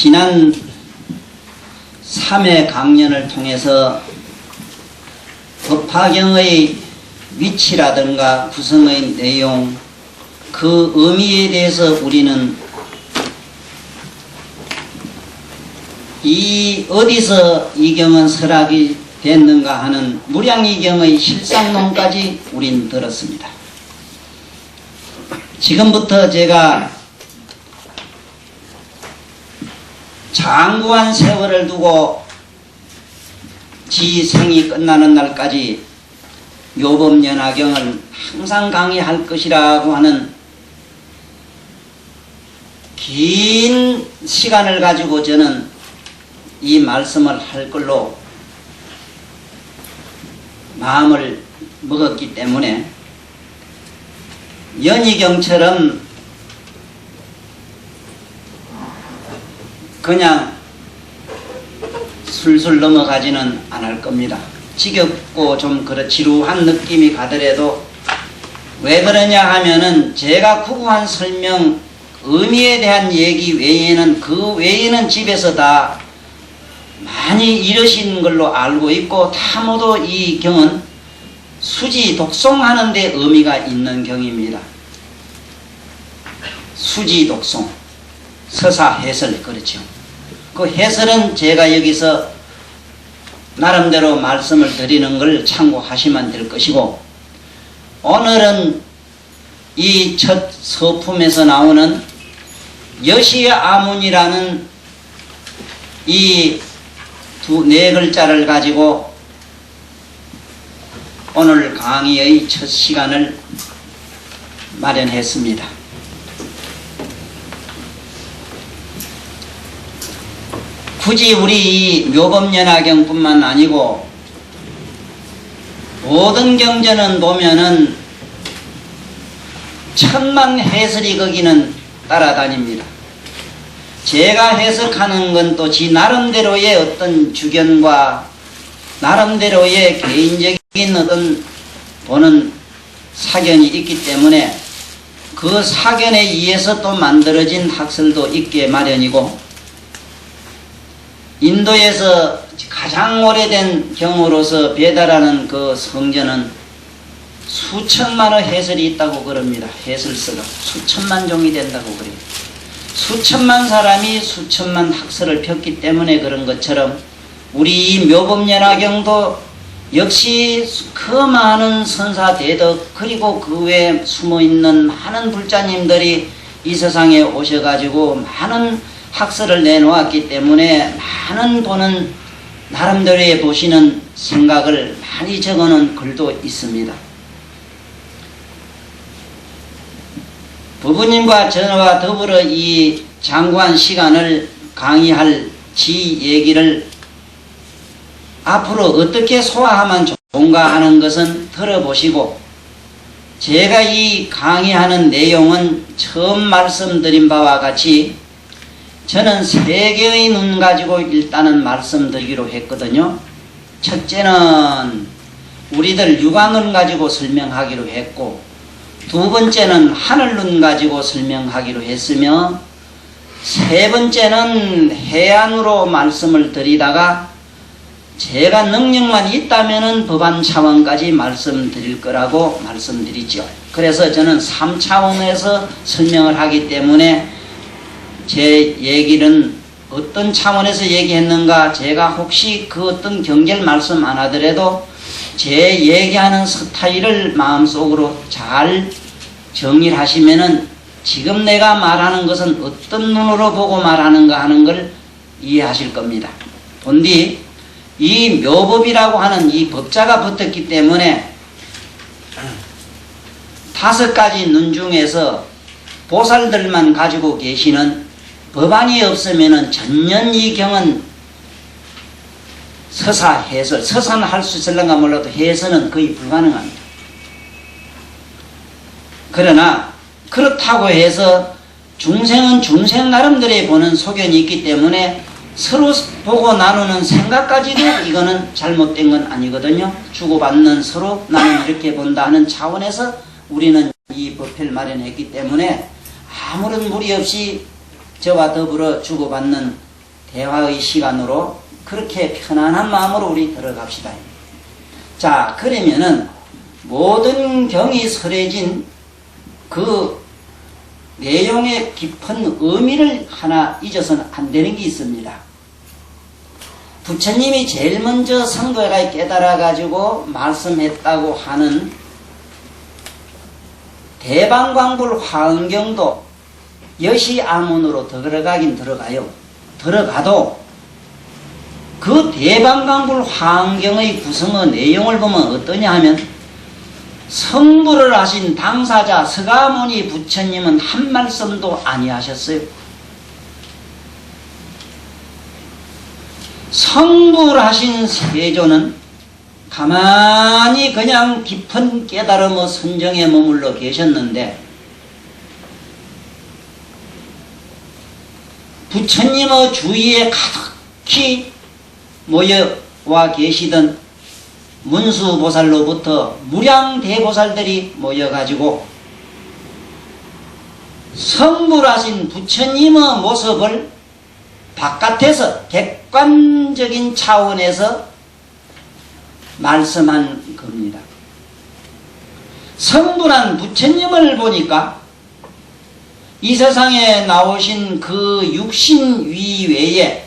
지난 3회 강연을 통해서 법화경의 위치라든가 구성의 내용, 그 의미에 대해서 우리는 어디서 이 경은 설학이 됐는가 하는 무량이경의 실상론까지 우린 들었습니다. 지금부터 제가 장구한 세월을 두고 지 생이 끝나는 날까지 묘법연화경을 항상 강의할 것이라고 하는 긴 시간을 가지고 저는 이 말씀을 할 걸로 마음을 먹었기 때문에 연희경처럼 그냥 술술 넘어가지는 않을 겁니다. 지겹고 좀 지루한 느낌이 가더라도 왜 그러냐 하면은 제가 구구한 설명 의미에 대한 얘기 외에는 그 외에는 집에서 다 많이 이러신 걸로 알고 있고 다 모두 이 경은 수지 독송하는 데 의미가 있는 경입니다. 수지 독송, 서사 해설, 그렇죠. 그 해설은 제가 여기서 나름대로 말씀을 드리는 걸 참고하시면 될 것이고, 오늘은 이 첫 서품에서 나오는 여시의 아문이라는 이 네 글자를 가지고 오늘 강의의 첫 시간을 마련했습니다. 굳이 우리 이 묘법연화경뿐만 아니고 모든 경전은 보면은 천만 해설이 거기는 따라다닙니다. 제가 해석하는 건 또 지 나름대로의 어떤 주견과 나름대로의 개인적인 어떤 보는 사견이 있기 때문에 그 사견에 의해서 또 만들어진 학설도 있게 마련이고, 인도에서 가장 오래된 경으로서 베다라는 그 성전은 수천만의 해설이 있다고 그럽니다. 해설서가 수천만 종이 된다고 그래요. 수천만 사람이 수천만 학설을 폈기 때문에 그런 것처럼 우리 묘법연화경도 역시 그 많은 선사대덕 그리고 그 외에 숨어있는 많은 불자님들이 이 세상에 오셔가지고 많은 학설을 내놓았기 때문에 많은 분은 나름대로의 보시는 생각을 많이 적어놓은 글도 있습니다. 부부님과 저와 더불어 이 장구한 시간을 강의할 지 얘기를 앞으로 어떻게 소화하면 좋은가 하는 것은 들어보시고, 제가 이 강의하는 내용은 처음 말씀드린 바와 같이 저는 세 개의 눈 가지고 일단은 말씀드리기로 했거든요. 첫째는 우리들 육안눈 가지고 설명하기로 했고, 두 번째는 하늘눈 가지고 설명하기로 했으며, 세 번째는 해안으로 말씀을 드리다가 제가 능력만 있다면은 법안 차원까지 말씀드릴 거라고 말씀드리죠. 그래서 저는 3차원에서 설명을 하기 때문에 제 얘기는 어떤 차원에서 얘기했는가, 제가 혹시 그 어떤 경계를 말씀 안 하더라도 제 얘기하는 스타일을 마음속으로 잘 정의를 하시면은 지금 내가 말하는 것은 어떤 눈으로 보고 말하는가 하는 걸 이해하실 겁니다. 본디 이 묘법이라고 하는 이 법자가 붙었기 때문에 5가지 눈 중에서 보살들만 가지고 계시는 법안이 없으면은 전년 이 경은 서사 해설, 서사는 할 수 있을런가 몰라도 해설은 거의 불가능합니다. 그러나 그렇다고 해서 중생은 중생 나름대로 보는 소견이 있기 때문에 서로 보고 나누는 생각까지도 이거는 잘못된 건 아니거든요. 주고받는 서로 나는 이렇게 본다 하는 차원에서 우리는 이 법회를 마련했기 때문에 아무런 무리 없이 저와 더불어 주고받는 대화의 시간으로 그렇게 편안한 마음으로 우리 들어갑시다. 자, 그러면은 모든 경이 설해진 그 내용의 깊은 의미를 하나 잊어서는 안 되는 게 있습니다. 부처님이 제일 먼저 성도가 깨달아 가지고 말씀했다고 하는 대방광불 화엄경도 여시아문으로 들어가긴 들어가요. 들어가도 그 대방광불 화엄경의 구성의 내용을 보면 어떠냐 하면 성불을 하신 당사자 서가모니 부처님은 한 말씀도 아니하셨어요. 성불하신 세조는 가만히 그냥 깊은 깨달음의 선정에 머물러 계셨는데 부처님의 주위에 가득히 모여와 계시던 문수보살로부터 무량대보살들이 모여가지고 성불하신 부처님의 모습을 바깥에서 객관적인 차원에서 말씀한 겁니다. 성불한 부처님을 보니까 이 세상에 나오신 그 육신위 외에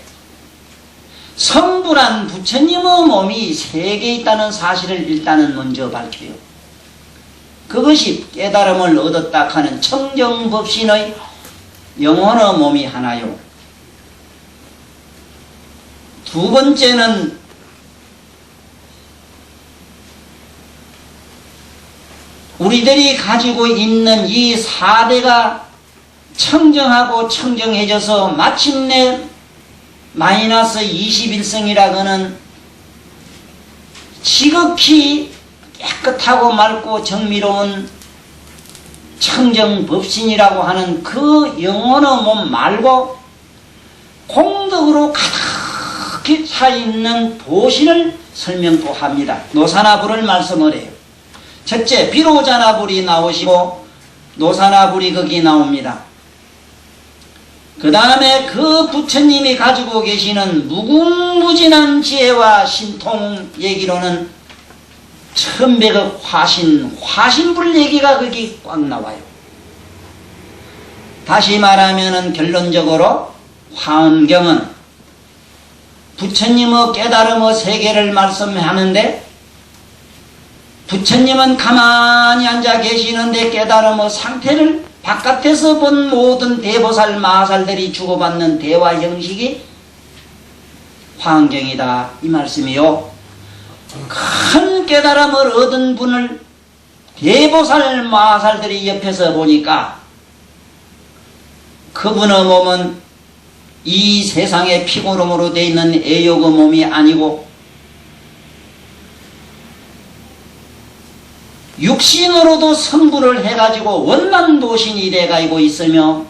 성불한 부처님의 몸이 세 개 있다는 사실을 일단은 먼저 밝혀요. 그것이 깨달음을 얻었다 하는 청정법신의 영혼의 몸이 하나요. 두 번째는 우리들이 가지고 있는 이 사대가 청정하고 청정해져서 마침내 마이너스 21성이라고는 지극히 깨끗하고 맑고 정미로운 청정법신이라고 하는 그 영혼의 몸 말고 공덕으로 가득히 차있는 보신을 설명도 합니다. 노사나불을 말씀을 해요. 첫째 비로자나불이 나오시고 노사나불이 거기 나옵니다. 그 다음에 그 부처님이 가지고 계시는 무궁무진한 지혜와 신통 얘기로는 천백억 화신불 얘기가 거기 꽉 나와요. 다시 말하면은 결론적으로 화엄경은 부처님의 깨달음의 세계를 말씀하는데 부처님은 가만히 앉아 계시는데 깨달음의 상태를 바깥에서 본 모든 대보살 마살들이 주고받는 대화 형식이 화엄경이다 이 말씀이요. 큰 깨달음을 얻은 분을 대보살 마살들이 옆에서 보니까 그분의 몸은 이 세상의 피고름으로 되어 있는 애욕의 몸이 아니고 육신으로도 성불을 해가지고 원만보신이 돼가지고 있으며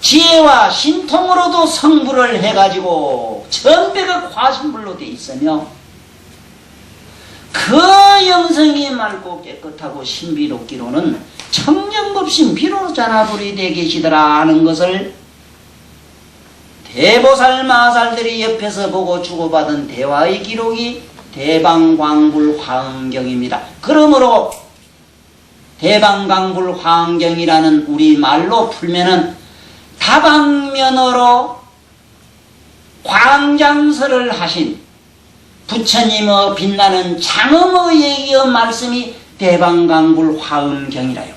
지혜와 신통으로도 성불을 해가지고 천백억 화신불로 되어 있으며 그 영성이 맑고 깨끗하고 신비롭기로는 청정법신 비로자나불이 되어 계시더라 하는 것을 대보살 마살들이 옆에서 보고 주고받은 대화의 기록이 대방광불 화엄경입니다. 그러므로 대방광불 화엄경이라는 우리 말로 풀면은 다방면으로 광장설을 하신 부처님의 빛나는 장엄의 얘기의 말씀이 대방광불 화엄경이라요.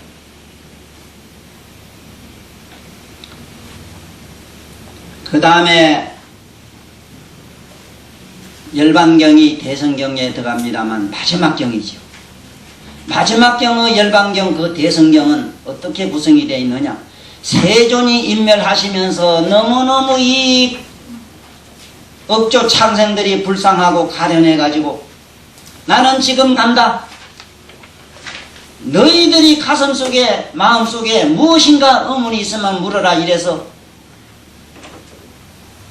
그 다음에 열반경이 대성경에 들어갑니다만 마지막 경이죠. 마지막 경의 열반경 그 대성경은 어떻게 구성이 되어 있느냐. 세존이 인멸하시면서 너무너무 이 억조 창생들이 불쌍하고 가련해가지고 나는 지금 간다. 너희들이 가슴속에 마음속에 무엇인가 의문이 있으면 물어라 이래서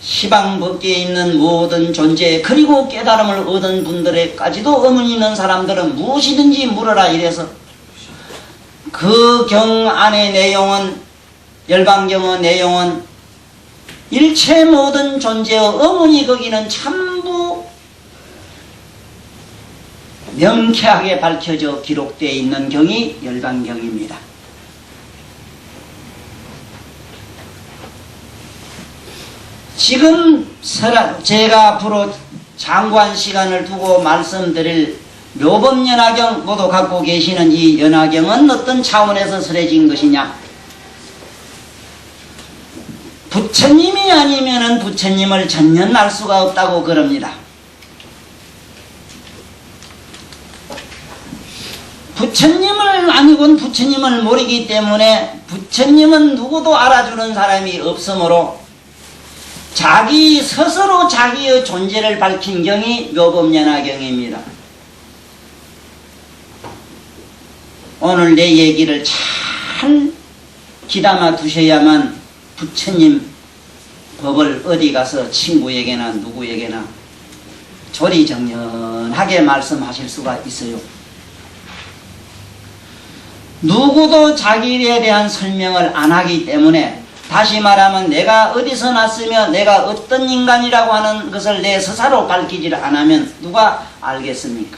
시방법계에 있는 모든 존재 그리고 깨달음을 얻은 분들에까지도 의문이 있는 사람들은 무엇이든지 물어라 이래서 그 경 안의 내용은 열반경의 내용은 일체 모든 존재의 어머니 거기는 전부 명쾌하게 밝혀져 기록되어 있는 경이 열반경입니다. 지금 제가 앞으로 장구한 시간을 두고 말씀드릴 묘법연화경 모두 갖고 계시는 이 연화경은 어떤 차원에서 설해진 것이냐? 부처님이 아니면은 부처님을 전혀 알 수가 없다고 그럽니다. 부처님을 아니곤 부처님을 모르기 때문에 부처님은 누구도 알아주는 사람이 없으므로 자기 스스로 자기의 존재를 밝힌 경이 묘법연화경입니다. 오늘 내 얘기를 잘 귀담아 두셔야만 부처님 법을 어디 가서 친구에게나 누구에게나 조리정연하게 말씀하실 수가 있어요. 누구도 자기에 대한 설명을 안 하기 때문에, 다시 말하면 내가 어디서 났으며 내가 어떤 인간이라고 하는 것을 내 스스로 밝히지를 않으면 누가 알겠습니까?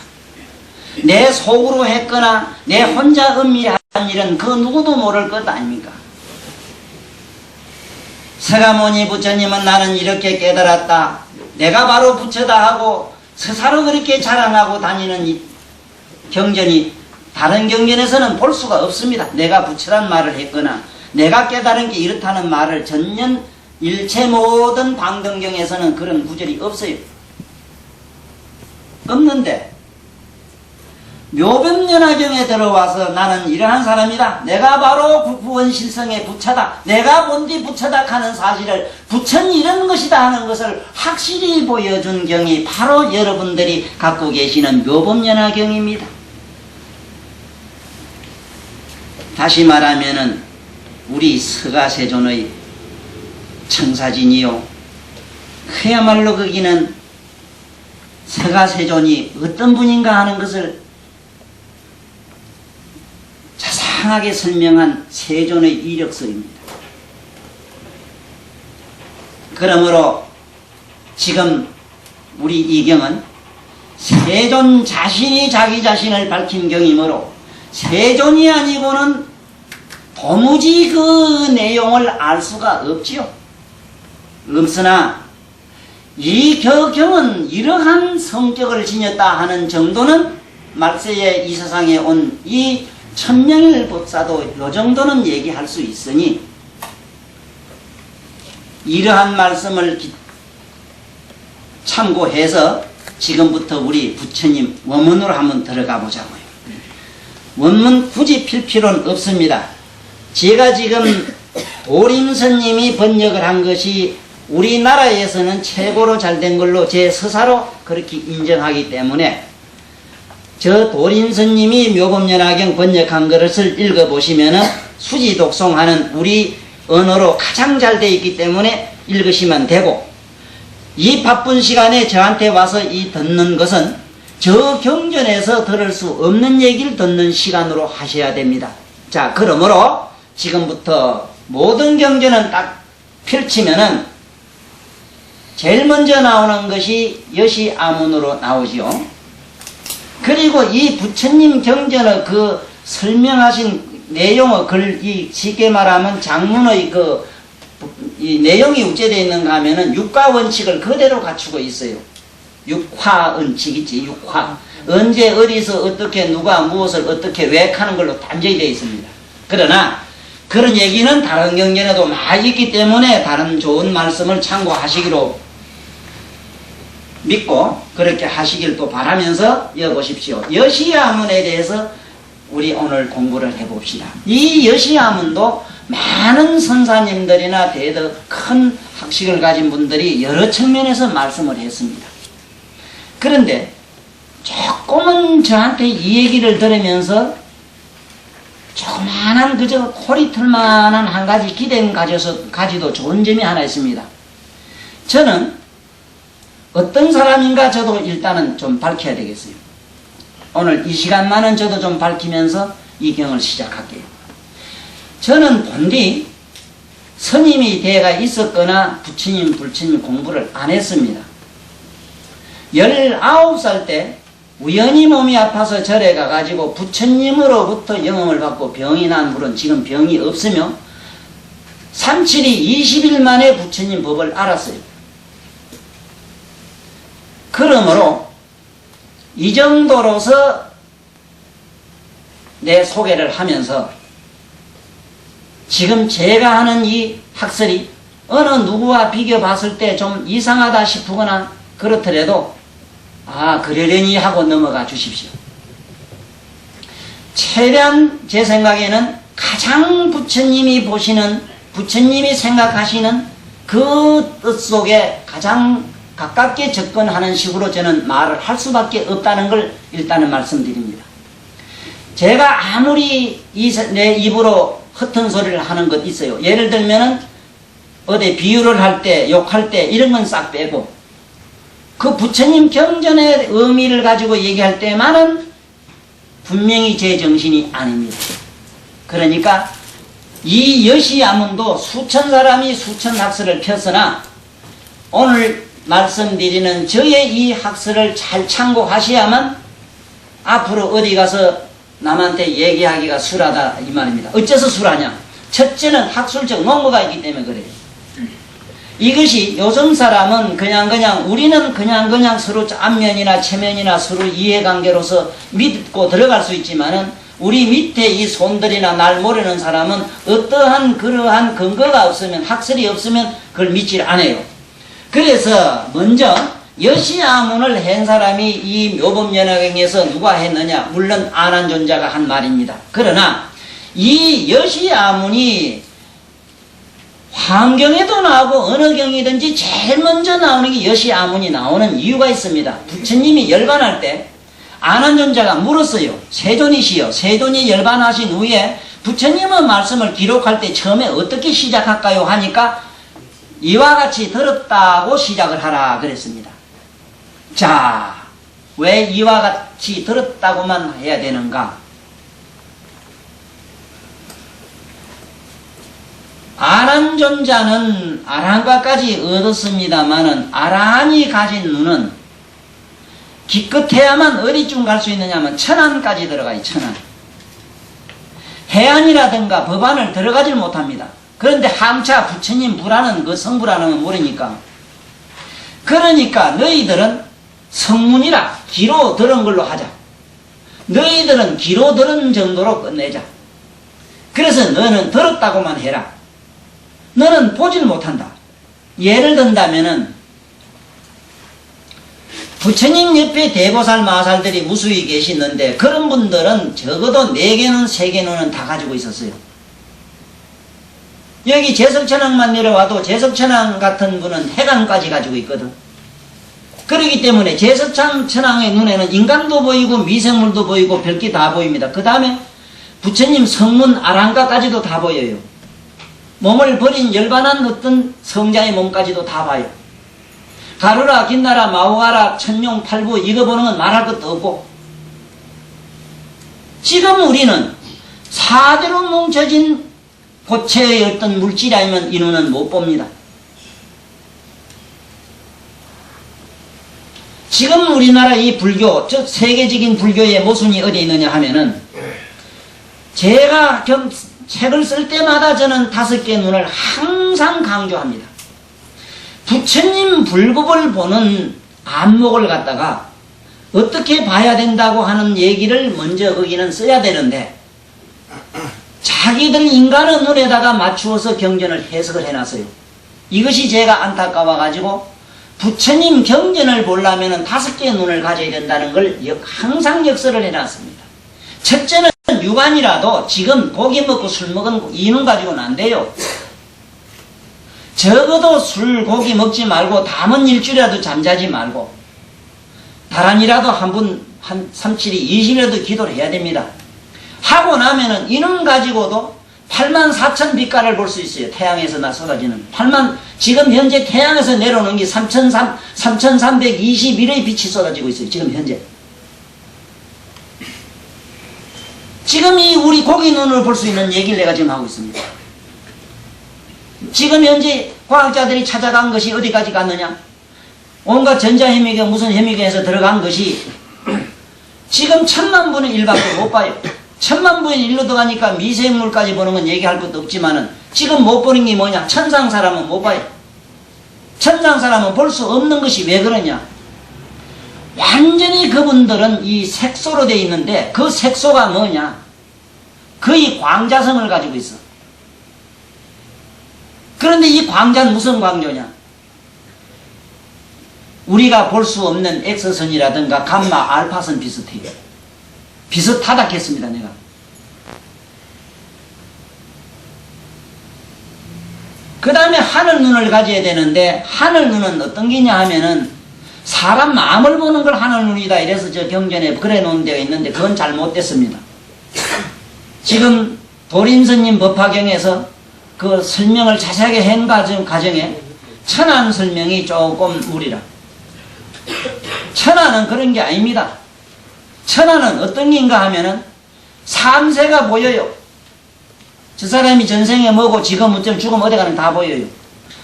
내 속으로 했거나 내 혼자 은밀한 일은 그 누구도 모를 것 아닙니까? 서가모니 부처님은 나는 이렇게 깨달았다, 내가 바로 부처다 하고 스스로 그렇게 자랑하고 다니는 이 경전이 다른 경전에서는 볼 수가 없습니다. 내가 부처란 말을 했거나 내가 깨달은 게 이렇다는 말을 전혀 일체 모든 방등경에서는 그런 구절이 없어요. 없는데 묘법연화경에 들어와서 나는 이러한 사람이다, 내가 바로 구원실성의 부처다, 내가 본디 부처다 하는 사실을 부처는 이런 것이다 하는 것을 확실히 보여준 경이 바로 여러분들이 갖고 계시는 묘법연화경입니다. 다시 말하면은 우리 서가세존의 청사진이요, 그야말로 거기는 서가세존이 어떤 분인가 하는 것을 자상하게 설명한 세존의 이력서입니다. 그러므로 지금 우리 이 경은 세존 자신이 자기 자신을 밝힌 경이므로 세존이 아니고는 도무지 그 내용을 알 수가 없지요. 없으나 이 경은 이러한 성격을 지녔다 하는 정도는 말세에 이 세상에 온 이 천명일 법사도 요 정도는 얘기할 수 있으니, 이러한 말씀을 참고해서 지금부터 우리 부처님 원문으로 한번 들어가 보자고요. 원문 굳이 필 필요는 없습니다. 제가 지금 도림선님이 번역을 한 것이 우리나라에서는 최고로 잘 된 걸로 제 서사로 그렇게 인정하기 때문에, 저 도림선님이 묘법연화경 번역한 것을 읽어보시면은 수지독송하는 우리 언어로 가장 잘 되어 있기 때문에 읽으시면 되고, 이 바쁜 시간에 저한테 와서 이 듣는 것은 저 경전에서 들을 수 없는 얘기를 듣는 시간으로 하셔야 됩니다. 자, 그러므로 지금부터 모든 경전은 딱 펼치면은 제일 먼저 나오는 것이 여시아문으로 나오지요. 그리고 이 부처님 경전의 그 설명하신 내용의 이 쉽게 말하면 장문의 이 내용이 우째되어 있는가 하면은 육과 원칙을 그대로 갖추고 있어요. 육화 원칙 있지, 육화. 언제 어디서 어떻게 누가 무엇을 어떻게 왜 하는 걸로 담정이 되어 있습니다. 그러나 그런 얘기는 다른 경전에도 많이 있기 때문에 다른 좋은 말씀을 참고하시기로 믿고 그렇게 하시길 또 바라면서 이어보십시오. 여시아문에 대해서 우리 오늘 공부를 해봅시다. 이 여시아문도 많은 선사님들이나 대덕 큰 학식을 가진 분들이 여러 측면에서 말씀을 했습니다. 그런데 조금은 저한테 이 얘기를 들으면서 조그마한 그저 코리털만한 한 가지 기대는 가지도 좋은 점이 하나 있습니다. 저는 어떤 사람인가 저도 일단은 좀 밝혀야 되겠어요. 오늘 이 시간만은 저도 좀 밝히면서 이 경을 시작할게요. 저는 본디 스님이 대가 있었거나 부처님, 불처님 공부를 안 했습니다. 19살 때 우연히 몸이 아파서 절에 가가지고 부처님으로부터 영험을 받고 병이 난 후로는 지금 병이 없으며 37이 20일 만에 부처님 법을 알았어요. 그러므로 이 정도로서 내 소개를 하면서 지금 제가 하는 이 학설이 어느 누구와 비교 봤을 때 좀 이상하다 싶거나 그렇더라도 그러려니 하고 넘어가 주십시오. 최대한 제 생각에는 가장 부처님이 보시는, 부처님이 생각하시는 그 뜻 속에 가장 가깝게 접근하는 식으로 저는 말을 할 수밖에 없다는 걸 일단은 말씀드립니다. 제가 아무리 내 입으로 허튼 소리를 하는 것 있어요. 예를 들면은 어디 비유를 할 때, 욕할 때 이런 건 싹 빼고 그 부처님 경전의 의미를 가지고 얘기할 때만은 분명히 제 정신이 아닙니다. 그러니까 이 여시야문도 수천 사람이 수천 학설을 폈으나 오늘 말씀드리는 저의 이 학설을 잘 참고하셔야만 앞으로 어디 가서 남한테 얘기하기가 수라다 이 말입니다. 어째서 수라냐? 첫째는 학술적 논거가 있기 때문에 그래요. 이것이 요즘 사람은 그냥 우리는 그냥 서로 안면이나 체면이나 서로 이해관계로서 믿고 들어갈 수 있지만은 우리 밑에 이 손들이나 날 모르는 사람은 어떠한 그러한 근거가 없으면, 학설이 없으면 그걸 믿질 않아요. 그래서 먼저 여시야문을 한 사람이 이 묘법연화경에서 누가 했느냐? 물론 아난존자가 한 말입니다. 그러나 이 여시야문이 환경에도 나오고 어느 경이든지 제일 먼저 나오는 게 여시야문이 나오는 이유가 있습니다. 부처님이 열반할 때 아난존자가 물었어요. 세존이시여, 세존이 열반하신 후에 부처님의 말씀을 기록할 때 처음에 어떻게 시작할까요? 하니까 이와 같이 들었다고 시작을 하라 그랬습니다. 자, 왜 이와 같이 들었다고만 해야 되는가? 아난존자는 아라한과까지 얻었습니다마는 아라한이 가진 눈은 기껏해야만 어디쯤 갈 수 있느냐면 천안까지 들어가요. 천안. 해안이라든가 법안을 들어가질 못합니다. 그런데 항차 부처님 불하는 그 성불하는 모르니까. 그러니까 너희들은 성문이라 귀로 들은 걸로 하자. 너희들은 귀로 들은 정도로 끝내자. 그래서 너는 들었다고만 해라. 너는 보질 못한다. 예를 든다면은 부처님 옆에 대보살 마살들이 무수히 계시는데 그런 분들은 적어도 4개는 3개 눈은 다 가지고 있었어요. 여기 제석천왕만 내려와도 제석천왕 같은 분은 해관까지 가지고 있거든. 그렇기 때문에 제석천왕의 눈에는 인간도 보이고 미생물도 보이고 별게 다 보입니다. 그 다음에 부처님 성문 아랑가까지도 다 보여요. 몸을 버린 열반한 어떤 성자의 몸까지도 다 봐요. 가루라, 긴나라, 마오가라, 천룡, 팔부 이거 보는 건 말할 것도 없고 지금 우리는 사대로 뭉쳐진 고체의 어떤 물질이 아니면 이 눈은 못 봅니다. 지금 우리나라 이 불교, 즉 세계적인 불교의 모순이 어디 있느냐 하면은 제가 책을 쓸 때마다 저는 5개의 눈을 항상 강조합니다. 부처님 불법을 보는 안목을 갖다가 어떻게 봐야 된다고 하는 얘기를 먼저 거기는 써야 되는데 자기들 인간의 눈에다가 맞추어서 경전을 해석을 해놨어요. 이것이 제가 안타까워가지고 부처님 경전을 보려면 5개의 눈을 가져야 된다는 걸 항상 역설을 해놨습니다. 첫째는 유관이라도 지금 고기 먹고 술 먹은 이 눈 가지고는 안 돼요. 적어도 술, 고기 먹지 말고 담은 일주일이라도 잠자지 말고 다란이라도 한 37이 20일에도 기도를 해야 됩니다. 하고 나면은 이놈 가지고도 84,000 빛깔을 볼 수 있어요. 태양에서 쏟아지는. 지금 현재 태양에서 내려오는 게 3,321의 빛이 쏟아지고 있어요. 지금 현재. 지금 이 우리 고기 눈으로 볼 수 있는 얘기를 내가 지금 하고 있습니다. 지금 현재 과학자들이 찾아간 것이 어디까지 갔느냐? 온갖 전자현미경 무슨 현미경에서 들어간 것이 지금 1000만 분의 1밖에 못 봐요. 1000만 분의 1로 들어가니까 미생물까지 보는 건 얘기할 것도 없지만은 지금 못 보는 게 뭐냐? 천상 사람은 못 봐요. 천상 사람은 볼 수 없는 것이 왜 그러냐? 완전히 그분들은 이 색소로 되어 있는데 그 색소가 뭐냐? 거의 광자성을 가지고 있어. 그런데 이 광자는 무슨 광조냐? 우리가 볼 수 없는 X선이라든가 감마, 알파선 비슷해요. 비슷하다 했습니다, 내가. 그 다음에 하늘 눈을 가져야 되는데 하늘 눈은 어떤 게냐 하면은 사람 마음을 보는 걸 하늘 눈이다 이래서 저 경전에 그래 놓은 데가 있는데 그건 잘못됐습니다. 지금 도림스님 법화경에서 그 설명을 자세하게 한 과정에 천안 설명이 조금 무리라. 천안은 그런 게 아닙니다. 천안은 어떤 게인가 하면은 삼세가 보여요. 저 사람이 전생에 뭐고 지금 어쩜 죽으면 어디 가는 다 보여요.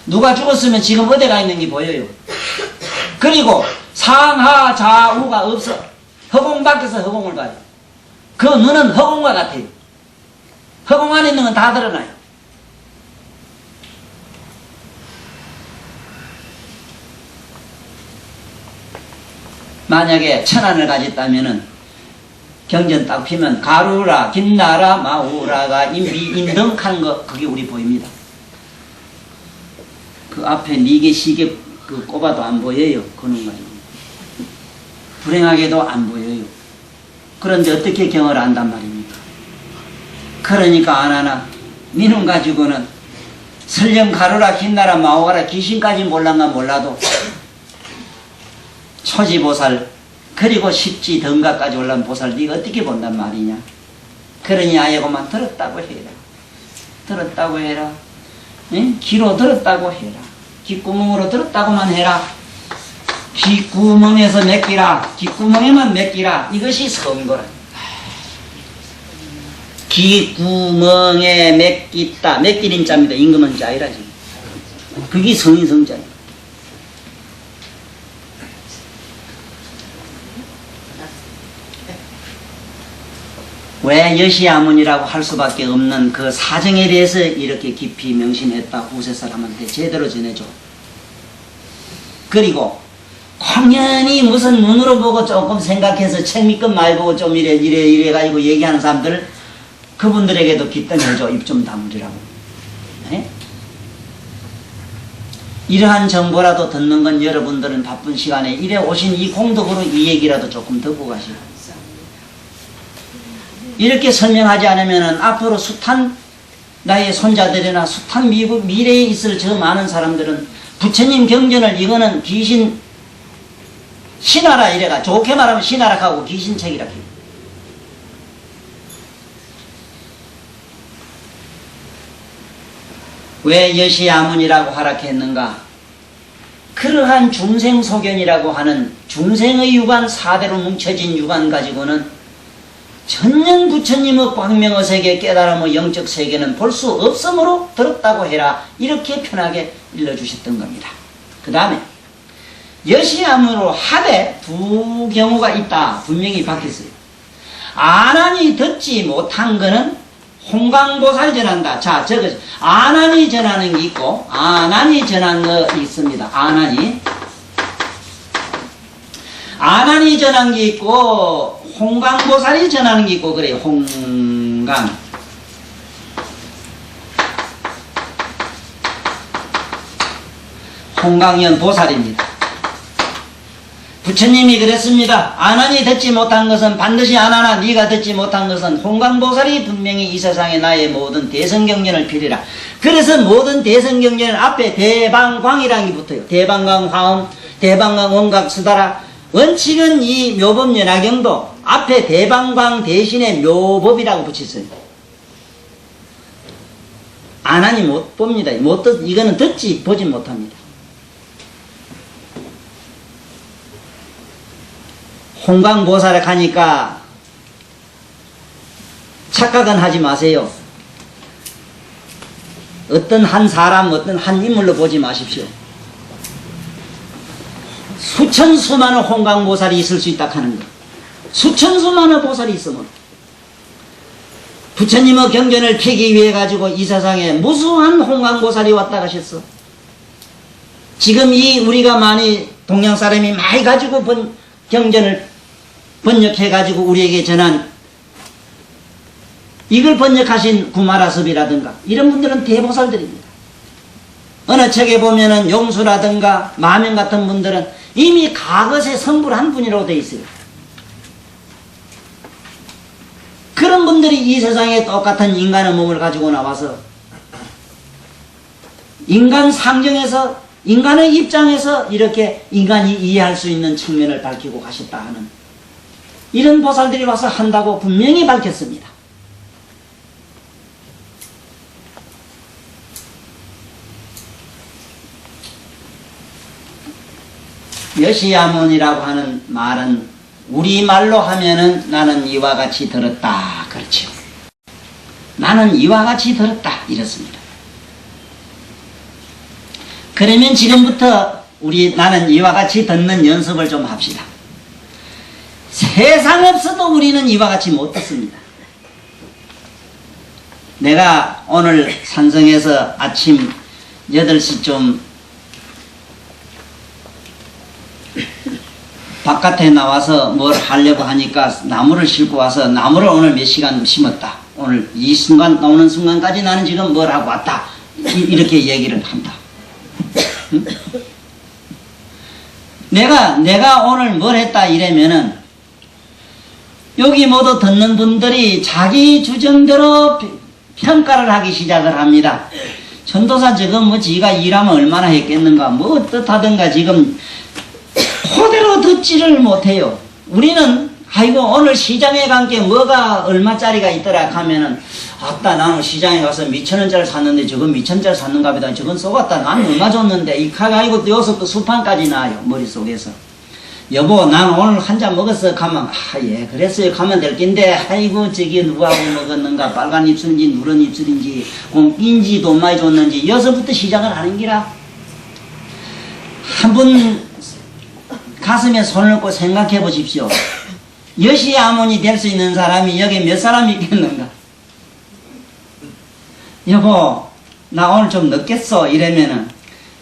누가 죽었으면 지금 어디 가 있는 게 보여요. 그리고 상하 좌우가 없어. 허공 밖에서 허공을 봐요. 그 눈은 허공과 같아요. 허공 안에 있는 건 다 드러나요. 만약에 천안을 가졌다면은 경전 딱 피면 가루라, 김나라, 마우라가 임등한 거 그게 우리 보입니다. 그 앞에 4개 시계 그 꼽아도 안 보여요. 그놈 가지고. 불행하게도 안 보여요. 그런데 어떻게 경을 안단 말입니까? 그러니까 안 하나. 미눈 가지고는 설령 가루라, 김나라, 마우라 귀신까지 몰란가 몰라도 초지보살 그리고 십지 덩가까지 올라온 보살 네가 어떻게 본단 말이냐. 그러니 아예고만 들었다고 해라. 들었다고 해라. 응? 귀로 들었다고 해라. 귓구멍으로 들었다고만 해라. 귓구멍에서 맡기라. 귓구멍에만 맡기라. 이것이 성도라. 귓구멍에 맡기다. 맡기린 자입니다. 임금은 자이라 지금. 그게 성인성자입니다. 왜 여시아문이라고 할 수밖에 없는 그 사정에 대해서 이렇게 깊이 명심했다. 후세 사람한테 제대로 전해줘. 그리고 당연히 무슨 눈으로 보고 조금 생각해서 책 믿건 말 보고 좀 이래 가지고 얘기하는 사람들 그분들에게도 깃덩해줘. 입 좀 다물으라고. 네? 이러한 정보라도 듣는 건 여러분들은 바쁜 시간에 이래 오신 이 공덕으로 이 얘기라도 조금 듣고 가시라. 이렇게 설명하지 않으면 앞으로 숱한 나의 손자들이나 숱한 미래에 있을 저 많은 사람들은 부처님 경전을 이거는 귀신 신하라 이래가 좋게 말하면 신하락하고 귀신책이라 해요. 왜 여시아문이라고 하락했는가? 그러한 중생소견이라고 하는 중생의 유관 4대로 뭉쳐진 유관 가지고는 전년 부처님의 광명의 세계 깨달음의 영적 세계는 볼 수 없으므로 들었다고 해라. 이렇게 편하게 일러주셨던 겁니다. 그 다음에 여시아문으로 하되 두 경우가 있다. 분명히 밝혔어요. 아난이 듣지 못한 거는 홍강보살 전한다. 자, 저거 아난이 전하는 게 있고 아난이 전한 거 있습니다. 아난이 전한 게 있고 홍강보살이 전하는 게 있고 그래요. 홍강연 보살입니다. 부처님이 그랬습니다. 아난이 듣지 못한 것은 반드시 아나나 네가 듣지 못한 것은 홍강보살이 분명히 이 세상에 나의 모든 대성경전을 피리라. 그래서 모든 대성경전은 앞에 대방광이라는 게 붙어요. 대방광 화음, 대방광 원각 수다라. 원칙은 이 묘법연화경도 앞에 대방광 대신에 묘법이라고 붙였어요. 아난이 못 봅니다. 이거는 듣지 보지 못합니다. 홍강보살에 가니까 착각은 하지 마세요. 어떤 한 사람, 어떤 한 인물로 보지 마십시오. 수천 수만의 홍강보살이 있을 수 있다 하는 것. 수천 수만의 보살이 있으면 부처님의 경전을 펴기 위해 가지고 이 세상에 무수한 홍강보살이 왔다 가셨어. 지금 이 우리가 많이 동양 사람이 많이 가지고 경전을 번역해 가지고 우리에게 전한 이걸 번역하신 구마라섭이라든가 이런 분들은 대보살들입니다. 어느 책에 보면은 용수라든가 마명 같은 분들은 이미 가것에 성불한 분이라고 되어 있어요. 그런 분들이 이 세상에 똑같은 인간의 몸을 가지고 나와서 인간 상정에서 인간의 입장에서 이렇게 인간이 이해할 수 있는 측면을 밝히고 가셨다 하는 이런 보살들이 와서 한다고 분명히 밝혔습니다. 여시야문이라고 하는 말은 우리말로 하면은 나는 이와 같이 들었다. 그렇죠. 나는 이와 같이 들었다. 이렇습니다. 그러면 지금부터 우리 나는 이와 같이 듣는 연습을 좀 합시다. 세상 없어도 우리는 이와 같이 못 듣습니다. 내가 오늘 산성에서 아침 8시쯤 바깥에 나와서 뭘 하려고 하니까 나무를 싣고 와서 나무를 오늘 몇 시간 심었다. 오늘 이 순간 나오는 순간까지 나는 지금 뭘 하고 왔다. 이렇게 얘기를 한다. 응? 내가 오늘 뭘 했다 이러면은 여기 모두 듣는 분들이 자기 주정대로 평가를 하기 시작을 합니다. 전도사 지금 뭐 지가 일하면 얼마나 했겠는가 뭐 어떻다든가 지금 그대로 듣지를 못해요. 우리는 아이고 오늘 시장에 간 게 뭐가 얼마짜리가 있더라 하면은 아따 나는 시장에 가서 미천원짜리 샀는데 저건 미천짜리 샀는가 보다 저건 쏘갔다 난 얼마 줬는데 이 카가 아이고 여기서 또 수판까지 나와요 머릿속에서. 여보 난 오늘 한 잔 먹었어 가면 예 그랬어요 가면 될 낀데 아이고 저기 누구하고 먹었는가 빨간 입술인지 누런 입술인지 공인지 돈 많이 줬는지 여기서부터 시작을 하는 기라. 한 분 가슴에 손을 얹고 생각해 보십시오. 여시 아몬이 될 수 있는 사람이 여기 몇 사람이 있겠는가? 여보 나 오늘 좀 늦겠어 이러면은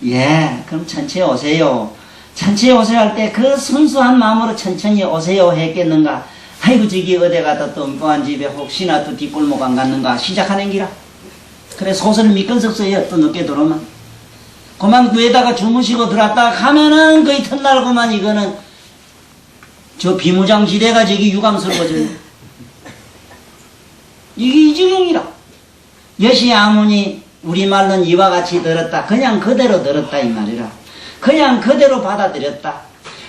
예 그럼 천천히 오세요. 천천히 오세요 할 때 그 순수한 마음으로 천천히 오세요 했겠는가? 아이고 저기 어디 가다 또 엉뚱한 집에 혹시나 또 뒷골목 안 갔는가 시작하는 기라. 그래 소설을 미끈석서요 또 늦게 들어오면 그만 위에다가 주무시고 들어왔다 가면은 그 이튿날 그만 이거는 저 비무장지대가 저기 유감스러워져요. 이게 이 지경이라. 여시 아무니 우리말로는 이와 같이 들었다. 그냥 그대로 들었다 이 말이라. 그냥 그대로 받아들였다.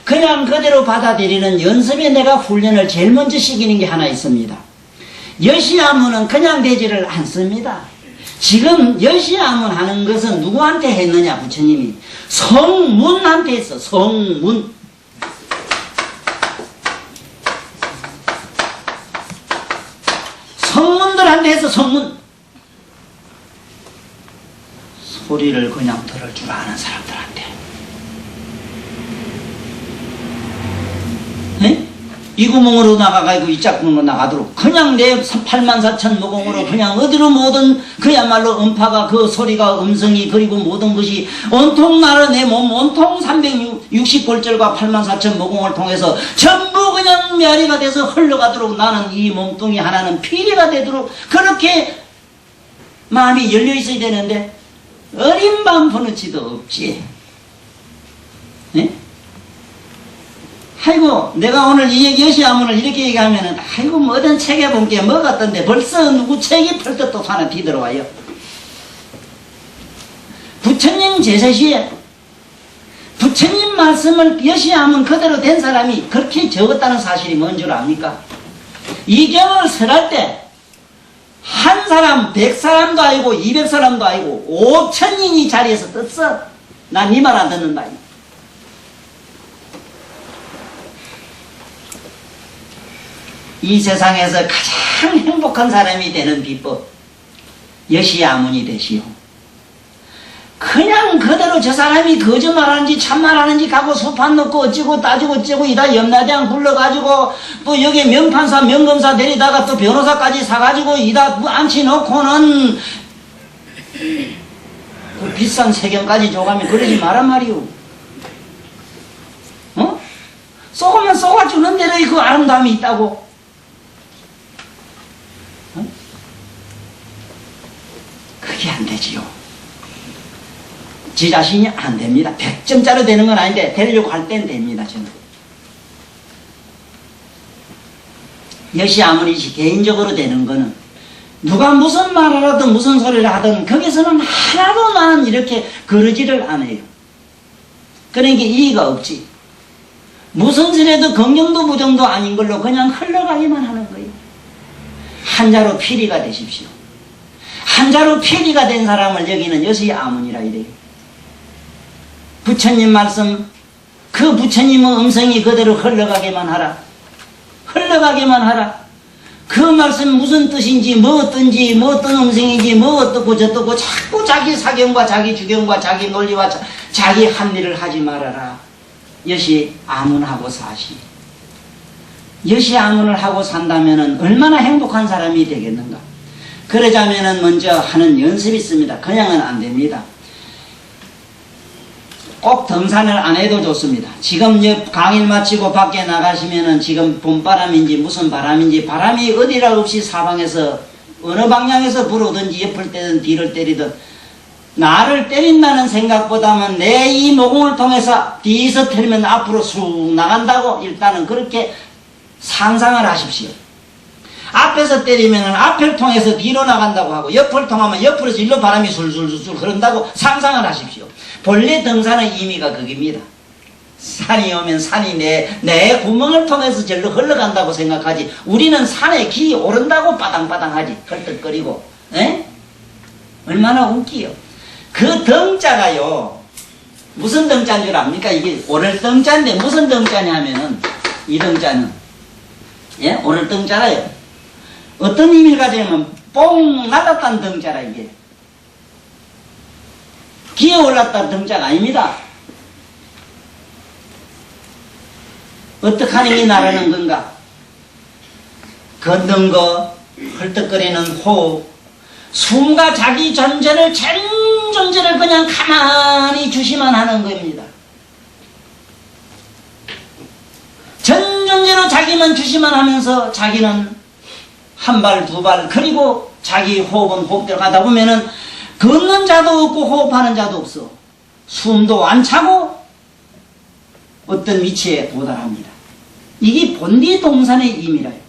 그냥 그대로 받아들이는 연습에 내가 훈련을 제일 먼저 시키는 게 하나 있습니다. 여시 아무는 그냥 되지를 않습니다. 지금 여시아문 하는 것은 누구한테 했느냐 부처님이 성문한테 했어. 성문. 성문들한테 했어. 성문. 소리를 그냥 들을 줄 아는 사람들한테. 네? 이 구멍으로 나가가지고 이 짝구멍으로 나가도록 그냥 내 84,000 모공으로 그냥 어디로 모든 그야말로 음파가 그 소리가 음성이 그리고 모든 것이 온통 나를 내 몸 온통 360골절과 84,000 모공을 통해서 전부 그냥 메아리가 돼서 흘러가도록 나는 이 몸뚱이 하나는 피리가 되도록 그렇게 마음이 열려 있어야 되는데 어린 마음 버릇지도 없지. 네? 아이고 내가 오늘 이 여시아문을 이렇게 얘기하면은 아이고 뭐 어떤 책에 본 게 뭐 같던데 벌써 누구 책이 펄떡 또 하나 뒤들어와요. 부처님 제세시에 부처님 말씀을 여시아문 그대로 된 사람이 그렇게 적었다는 사실이 뭔 줄 압니까? 이 경을 설할 때 한 사람 100사람도 아니고 200사람도 아니고 5천인이 자리에서 떴어. 난 네 말 안 듣는다. 이 세상에서 가장 행복한 사람이 되는 비법 여시아문이 되시오. 그냥 그대로 저 사람이 거짓말하는지 참말하는지 가고 소판 넣고 어찌고 따지고 어찌고 이다 염라대왕 불러가지고 또 여기 명판사 명검사 데리다가 또 변호사까지 사가지고 이다 앉혀놓고는 그 비싼 세경까지 줘가면 그러지 마란 말이오. 어? 쏘면 쏘아주는 대로 그 아름다움이 있다고. 어? 그게 안 되지요. 지 자신이 안 됩니다. 100점짜리 되는 건 아닌데 되려고 할 땐 됩니다. 저는. 여시 아무리 개인적으로 되는 거는 누가 무슨 말을 하든 무슨 소리를 하든 거기서는 하나도 나는 이렇게 거르지를 않아요. 그러니까 이의가 없지. 무슨 소리도 긍정도 부정도 아닌 걸로 그냥 흘러가기만 하는 거예요. 한자로 피리가 되십시오. 한자로 피리가 된 사람을 여기는 여시 아문이라 이래요. 부처님 말씀, 그 부처님의 음성이 그대로 흘러가게만 하라. 흘러가게만 하라. 그 말씀 무슨 뜻인지 뭐 어떤지 뭐 어떤 음성인지 뭐 어떻고 저떻고 자꾸 자기 사견과 자기 주견과 자기 논리와 자기 합리를 하지 말아라. 여시 아문하고 사시. 여시 아문을 하고 산다면 얼마나 행복한 사람이 되겠는가. 그러자면 먼저 하는 연습이 있습니다. 그냥은 안 됩니다. 꼭 등산을 안 해도 좋습니다. 지금 강의를 마치고 밖에 나가시면은 지금 봄바람인지 무슨 바람인지 바람이 어디라 없이 사방에서 어느 방향에서 불어오든지 옆을 때든 뒤를 때리든 나를 때린다는 생각보다는 내 이 모공을 통해서 뒤에서 때리면 앞으로 쑥 나간다고 일단은 그렇게 상상을 하십시오. 앞에서 때리면 앞을 통해서 뒤로 나간다고 하고 옆을 통하면 옆으로서 일로 바람이 술술술 흐른다고 상상을 하십시오. 본래 등산의 의미가 그겁니다. 산이 오면 산이 내 구멍을 통해서 절로 흘러간다고 생각하지 우리는 산에 기 오른다고 빠당빠당하지. 헐떡거리고. 에? 얼마나 웃기요. 그 등자가요 무슨 등자인 줄 압니까? 이게 오를 등자인데 무슨 등자냐 하면은 이 등자는 예? 오를 등자라요. 어떤 의미를 가지면 뽕 낮았다는 등자라 이게. 기어 올랐다는 등자가 아닙니다. 어떻게 하는 게 나라는 건가? 걷는 거, 헐떡거리는 호흡, 숨과 자기 존재를 전 존재를 그냥 가만히 주시만 하는 겁니다. 전 존재로 자기만 주시만 하면서 자기는 한 발, 두 발, 그리고 자기 호흡은 호흡대로 가다 보면은 걷는 자도 없고 호흡하는 자도 없어. 숨도 안 차고 어떤 위치에 도달합니다. 이게 본디 동산의 의미라요.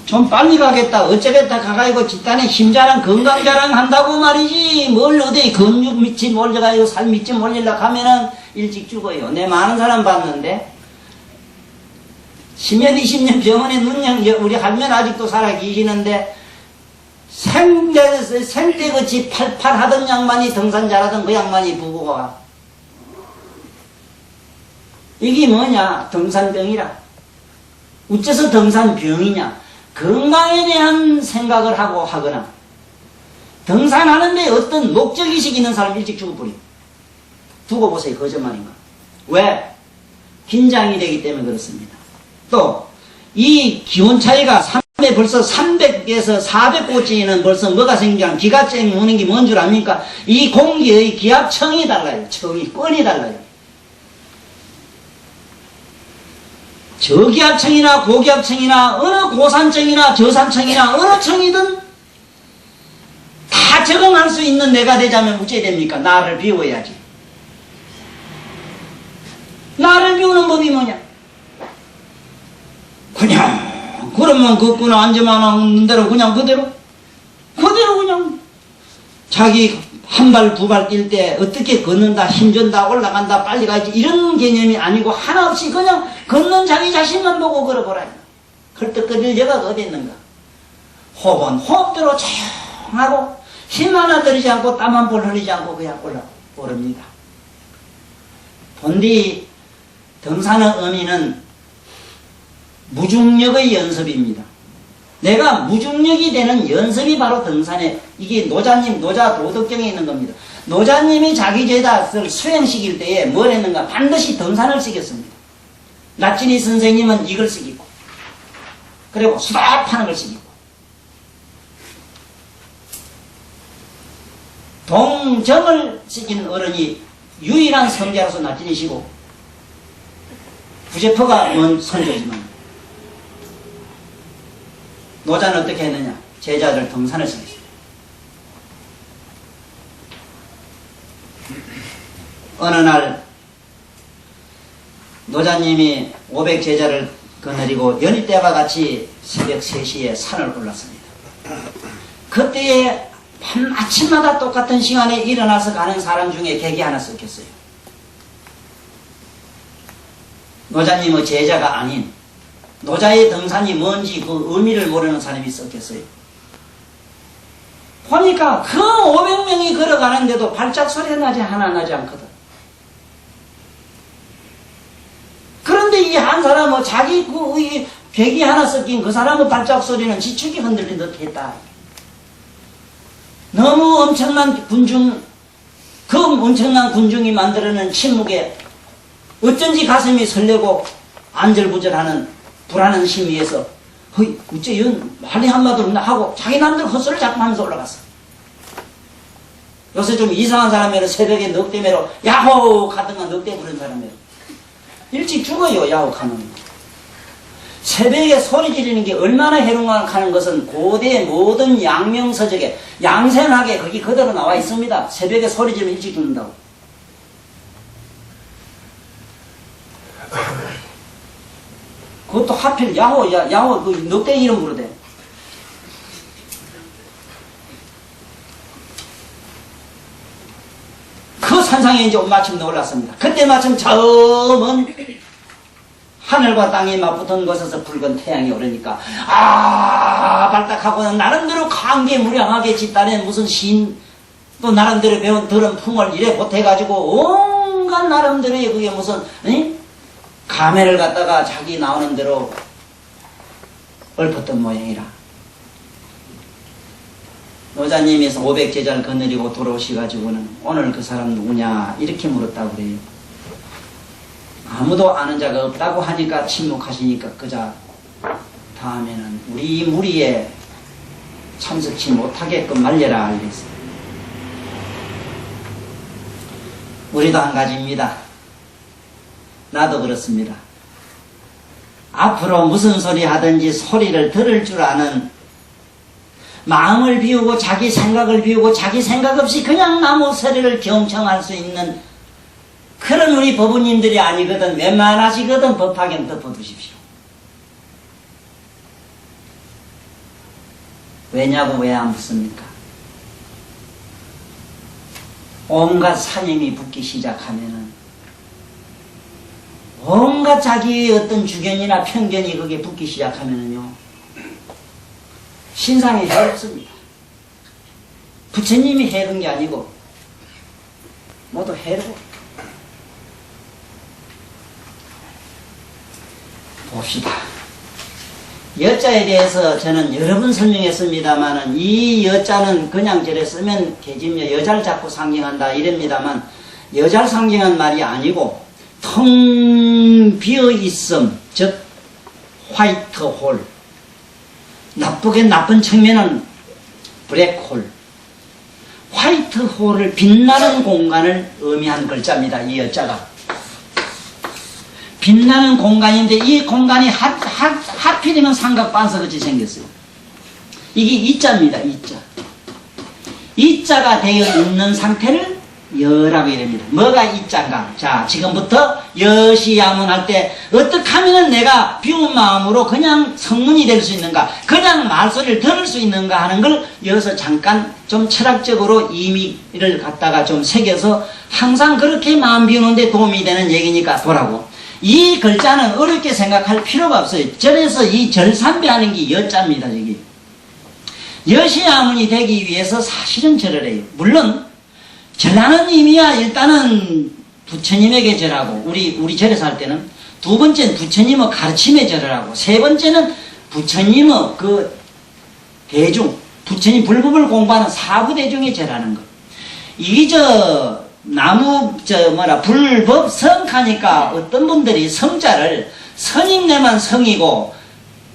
좀 빨리 가겠다, 어쩌겠다 가가지고 집단에 힘자랑 건강자랑 한다고 말이지 뭘 어디 근육 밑이 몰려가지고 살 밑이 몰리려고 하면은 일찍 죽어요. 내 많은 사람 봤는데 10년 20년 병원에 눈양 우리 할머니 아직도 살아 계시는데 생때같이 팔팔 하던 양반이 등산 잘하던 그 양반이 부부가 와. 이게 뭐냐? 등산병이라. 어째서 등산병이냐? 건강에 대한 생각을 하고 하거나 등산하는데 어떤 목적의식이 있는 사람 일찍 죽어버려. 두고 보세요. 거짓말인가? 왜? 긴장이 되기 때문에 그렇습니다. 또 이 기온 차이가 벌써 300에서 400고지는 벌써 뭐가 생기냐? 기가증이 오는 게 뭔 줄 압니까? 이 공기의 기압청이 달라요. 청이 끈이 달라요. 저기압청이나 고기압청이나 어느 고산청이나 저산청이나 어느 청이든 다 적응할 수 있는 내가 되자면 어째 됩니까? 나를 비워야지. 나를 비우는 법이 뭐냐? 그냥 그러면 걷거나 앉으면 하는 대로 그냥 그대로 그냥 자기 한 발 두 발 뛸 때 어떻게 걷는다 힘준다 올라간다 빨리 가야지 이런 개념이 아니고 하나 없이 그냥 걷는 자기 자신만 보고 걸어보라. 헐떡거릴 여가가 어디 있는가? 호흡은 호흡대로 조용하고 힘 하나 들이지 않고 땀 한 볼 흘리지 않고 그냥 오릅니다. 본디 등산의 의미는 무중력의 연습입니다. 내가 무중력이 되는 연습이 바로 등산에, 이게 노자님, 노자 도덕경에 있는 겁니다. 노자님이 자기 제자를 수행시킬 때에 뭘 했는가? 반드시 등산을 시켰습니다. 나진이 선생님은 이걸 시키고, 그리고 수답하는 걸 시키고, 동정을 시킨 어른이 유일한 성자로서 나진이시고, 부제퍼가 먼 선조지만, 노자는 어떻게 했느냐? 제자들 등산을 시켰습니다. 어느 날 노자님이 500제자를 거느리고 연희때와 같이 새벽 3시에 산을 올랐습니다. 그때에 밤 아침마다 똑같은 시간에 일어나서 가는 사람 중에 객이 하나 섞였어요. 노자님의 제자가 아닌 노자의 등산이 뭔지 그 의미를 모르는 사람이 섞였어요. 보니까 그 500명이 걸어가는데도 발작 소리가 하나 나지 않거든. 그런데 이 한 사람은 자기 그 객이 하나 섞인 그 사람의 발작 소리는 지축이 흔들린 듯 했다. 너무 엄청난 군중, 그 엄청난 군중이 만들어낸 침묵에 어쩐지 가슴이 설레고 안절부절하는 불안한 심리에서 어째 이건 말이 한마디로 하고 자기 남들 헛소리를 자꾸 하면서 올라갔어. 요새 좀 이상한 사람이면 새벽에 넉대매로 야호 가든가 넉대 부른 사람이에요. 일찍 죽어요. 야혹하면. 새벽에 소리 지르는 게 얼마나 해롱을 하는 것은 고대 모든 양명서적에 양생학에 거기 그대로 나와 있습니다. 새벽에 소리 지르면 일찍 죽는다고. 그것도 하필 야호 그 넉대 이름으로 돼. 그 산상에 이제 마침 올랐습니다. 그때 마침 저 먼 하늘과 땅이 맞붙은 곳에서 붉은 태양이 오르니까 발딱하고는 나름대로 강개무량하게 집단에 무슨 또 나름대로 배운 들은 풍을 이래 보태가지고 온갖 나름대로의 그게 무슨 가매를 갖다가 자기 나오는 대로 읊었던 모양이라. 노자님에서 500제자를 거느리고 돌아오셔가지고는 오늘 그 사람 누구냐 이렇게 물었다고 그래요. 아무도 아는 자가 없다고 하니까 침묵하시니까 그자 다음에는 우리 무리에 참석치 못하게끔 말려라 이랬어요. 우리도 한 가지입니다. 나도 그렇습니다. 앞으로 무슨 소리 하든지 소리를 들을 줄 아는, 마음을 비우고 자기 생각을 비우고 자기 생각 없이 그냥 나무 소리를 경청할 수 있는 그런 우리 법부님들이 아니거든. 웬만하시거든 법화경 덮어두십시오. 왜냐고 왜 안 붙습니까? 온갖 사념이 붙기 시작하면은 온갖 자기의 어떤 주견이나 편견이 거기에 붙기 시작하면은요 신상이 해롭습니다. 부처님이 해로운 게 아니고 모두 해로워. 봅시다. 여자에 대해서 저는 여러 번 설명했습니다만은 이 여자는 그냥 저래 쓰면 개집여 여자를 자꾸 상징한다 이럽니다만 여자를 상징한 말이 아니고 텅 비어 있음, 즉 화이트 홀, 나쁘게 나쁜 측면은 블랙홀, 화이트 홀을 빛나는 공간을 의미한 글자입니다. 이 여자가 빛나는 공간인데 이 공간이 하필이면 삼각반석같이 생겼어요. 이게 이자입니다. 이자가 되어 있는 상태를 여라고 이랍니다. 뭐가 이자인가? 자, 지금부터 여시야문 할 때 어떻게 하면 내가 비운 마음으로 그냥 성문이 될 수 있는가, 그냥 말소리를 들을 수 있는가 하는 걸 여기서 잠깐 좀 철학적으로 의미를 갖다가 좀 새겨서 항상 그렇게 마음 비우는데 도움이 되는 얘기니까 보라고. 이 글자는 어렵게 생각할 필요가 없어요. 절에서 이 절삼배하는 게 여자입니다. 저기 여시야문이 되기 위해서 사실은 절을 해요. 물론 절하는 의미야 일단은 부처님에게 절하고 우리 절에서 할 때는 두 번째는 부처님의 가르침에 절을 하고 세 번째는 부처님의 그 대중, 부처님 불법을 공부하는 사부대중이 절하는 것. 이게 불법 성하니까 어떤 분들이 성자를 선임내만 성이고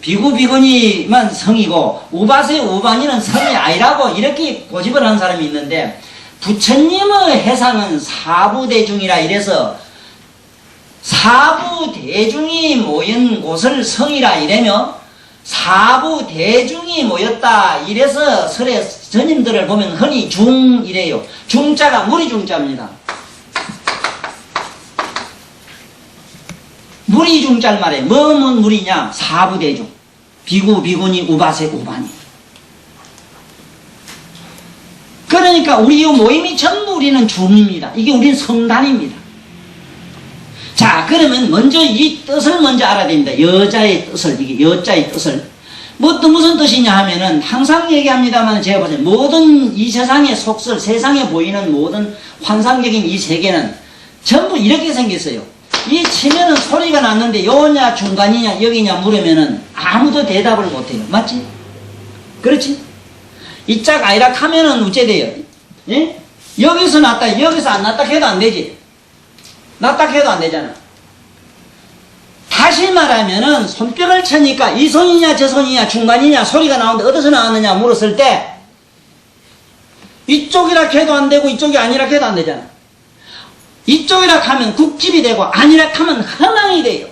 비구비구니만 성이고 우바세 우반이는 성이 아니라고 이렇게 고집을 하는 사람이 있는데, 부처님의 해상은 사부대중이라 이래서 사부대중이 모인 곳을 성이라 이래며, 사부대중이 모였다 이래서 설에 스님들을 보면 흔히 중이래요. 중자가 무리중자입니다. 무리중자를 말해. 뭐뭐 무리냐? 사부대중, 비구 비구니 우바세 우바니. 그러니까 우리 모임이 전부 우리는 중입니다. 이게 우리는 성단입니다. 자, 그러면 먼저 이 뜻을 먼저 알아야 됩니다. 여자의 뜻을, 이게 여자의 뜻을. 무슨 뜻이냐 하면은, 항상 얘기합니다만, 제가 보세요. 모든 이 세상의 속설, 세상에 보이는 모든 환상적인 이 세계는 전부 이렇게 생겼어요. 이 치면은 소리가 났는데, 요냐, 중간이냐, 여기냐 물으면은 아무도 대답을 못해요. 맞지? 그렇지? 이짝 아이락 하면은 어째 돼요? 예? 여기서 났다, 여기서 안 났다 해도 안 되지. 났다 해도 안 되잖아. 다시 말하면은 손뼉을 쳐니까 이 손이냐 저 손이냐 중간이냐 소리가 나오는데 어디서 나왔느냐 물었을 때 이쪽이라 해도 안 되고 이쪽이 아니라 해도 안 되잖아. 이쪽이라 하면 국집이 되고 아니라 하면 허망이 돼요.